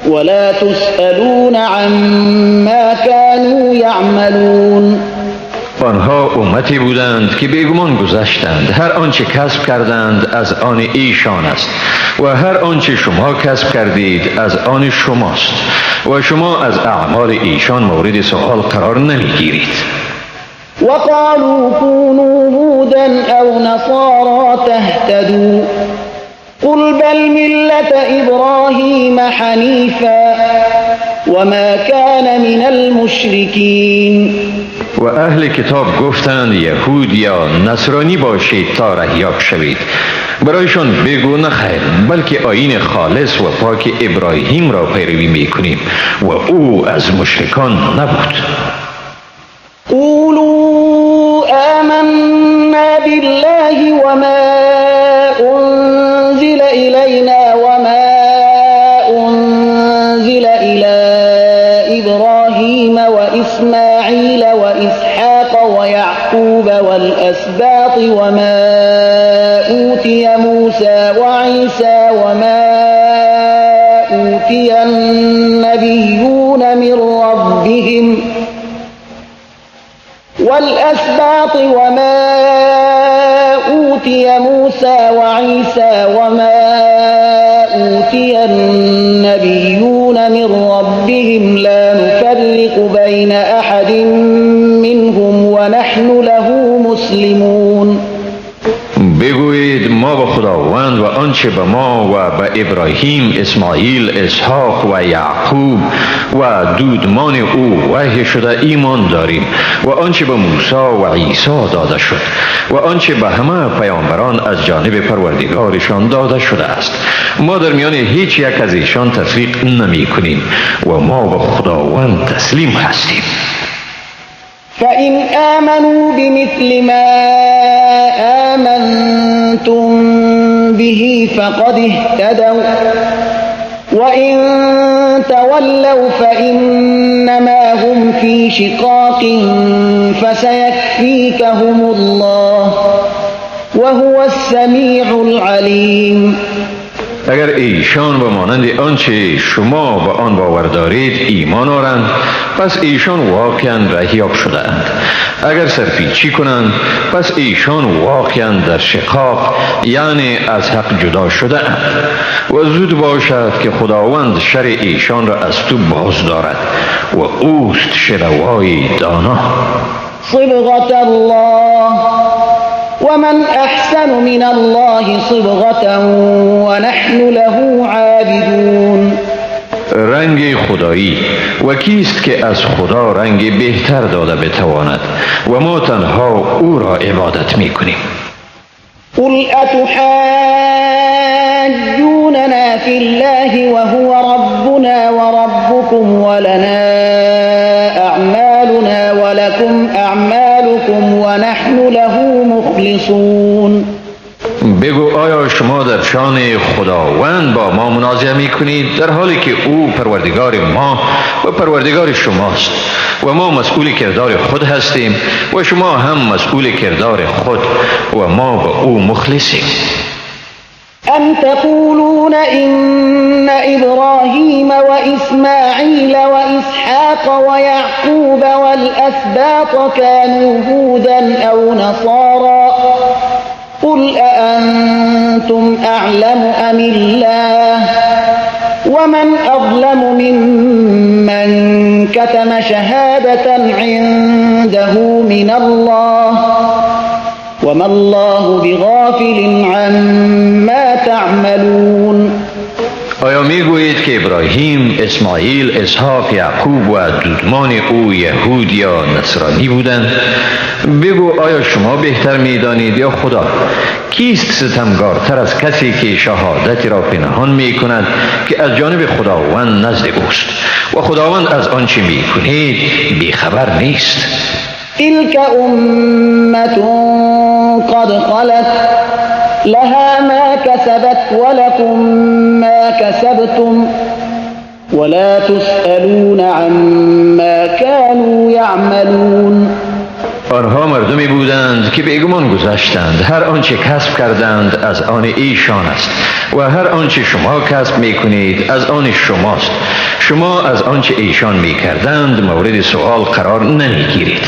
ولا تسألون عما كانوا يعملون. آنها امتی بودند که بیگمان گذشتند، هر آنچه کسب کردند از آن ایشان است و هر آنچه شما کسب کردید از آن شماست و شما از اعمال ایشان مورد سؤال قرار نمیگیرید. وقالوا كونوا هودا أو نصارى تهتدوا قل بل ملة إبراهيم حنيفا وما كان من المشركين. و اهل کتاب گفتند یهود یا نصرانی باشید تا رهیاب شوید. برایشان بگو نخیر، بلکه آیین خالص و پاک ابراهیم را پیروی میکنیم و او از مشرکان نبود. قولوا آمنا بالله وما أنزل إلينا وما أنزل إلى إبراهيم وإسماعيل وإسحاق ويعقوب والأسباط وما أوتي موسى وعيسى وما أوتي النبيون من ربهم والأسباط وما أوتي موسى وعيسى وما أوتي النبيون من ربهم لا نفرق بين أحد منهم ونحن له مسلمون. بگویید ما به خداوند و آنچه به ما و به ابراهیم، اسماعیل، اسحاق و یعقوب و دودمان او وحی شده ایمان داریم و آنچه به موسی و عیسی داده شد و آنچه به همه پیامبران از جانب پروردگارشان داده شده است. ما در میان هیچ یک از ایشان تفریق نمی کنیم و ما به خداوند تسلیم هستیم. فإن آمنوا بمثل ما آمنتم به فقد اهتدوا وإن تولوا فإنما هم في شقاق فسيكفيكهم الله وهو السميع العليم. اگر ایشان به مانند آنچه شما به آن باور دارید ایمان آورند پس ایشان واقعا رهیاب شدند. اگر سرپیچی کنند پس ایشان واقعا در شقاق یعنی از حق جدا شده اند و زود باشد که خداوند شر ایشان را از تو باز دارد و اوست شنوای دانا. صبغة الله ومن أحسن من الله صبغة ونحن له عابدون. رنگ خدایی و کیست که از خدا رنگ بهتر داده بتواند و ما تنها او را عبادت می کنیم. قل أتحاجوننا في الله وهو ربنا وربكم ولنا أعمالنا ولكم أعمالكم ونحن له مخلصون. بگو آیا شما در شان خداوند با ما منازعه می کنید در حالی که او پروردگار ما و پروردگار شماست و ما مسئول کردار خود هستیم و شما هم مسئول کردار خود و ما به او مخلصیم. أم تقولون إن إبراهيم وإسماعيل وإسحاق ويعقوب والأسباط كانوا هودا أو نصارى قل أأنتم أعلم أم الله ومن أظلم ممن كتم الله وما الله بغافل عما تعملون. آیا میگویید که ابراهیم، اسماعیل، اسحاق، یعقوب و دودمان او یهود یا نصرانی بودند؟ بگو آیا شما بهتر میدانید یا خدا؟ کیست ستمگارتر از کسی که شهادتی را پنهان می کند که از جانب خداوند نزد اوست و خداوند از آنچه می کنید بیخبر نیست؟ تلك أمة قد خلت لها ما كسبت ولكم ما كسبتم ولا تسألون عما كانوا يعملون. آنها مردمی بودند که بیگمان گذشتند، هر آنچه کسب کردند از آن ایشان است و هر آنچه شما کسب می کنید از آن شماست. شما از آنچه ایشان می کردند مورد سؤال قرار نمی گیرید.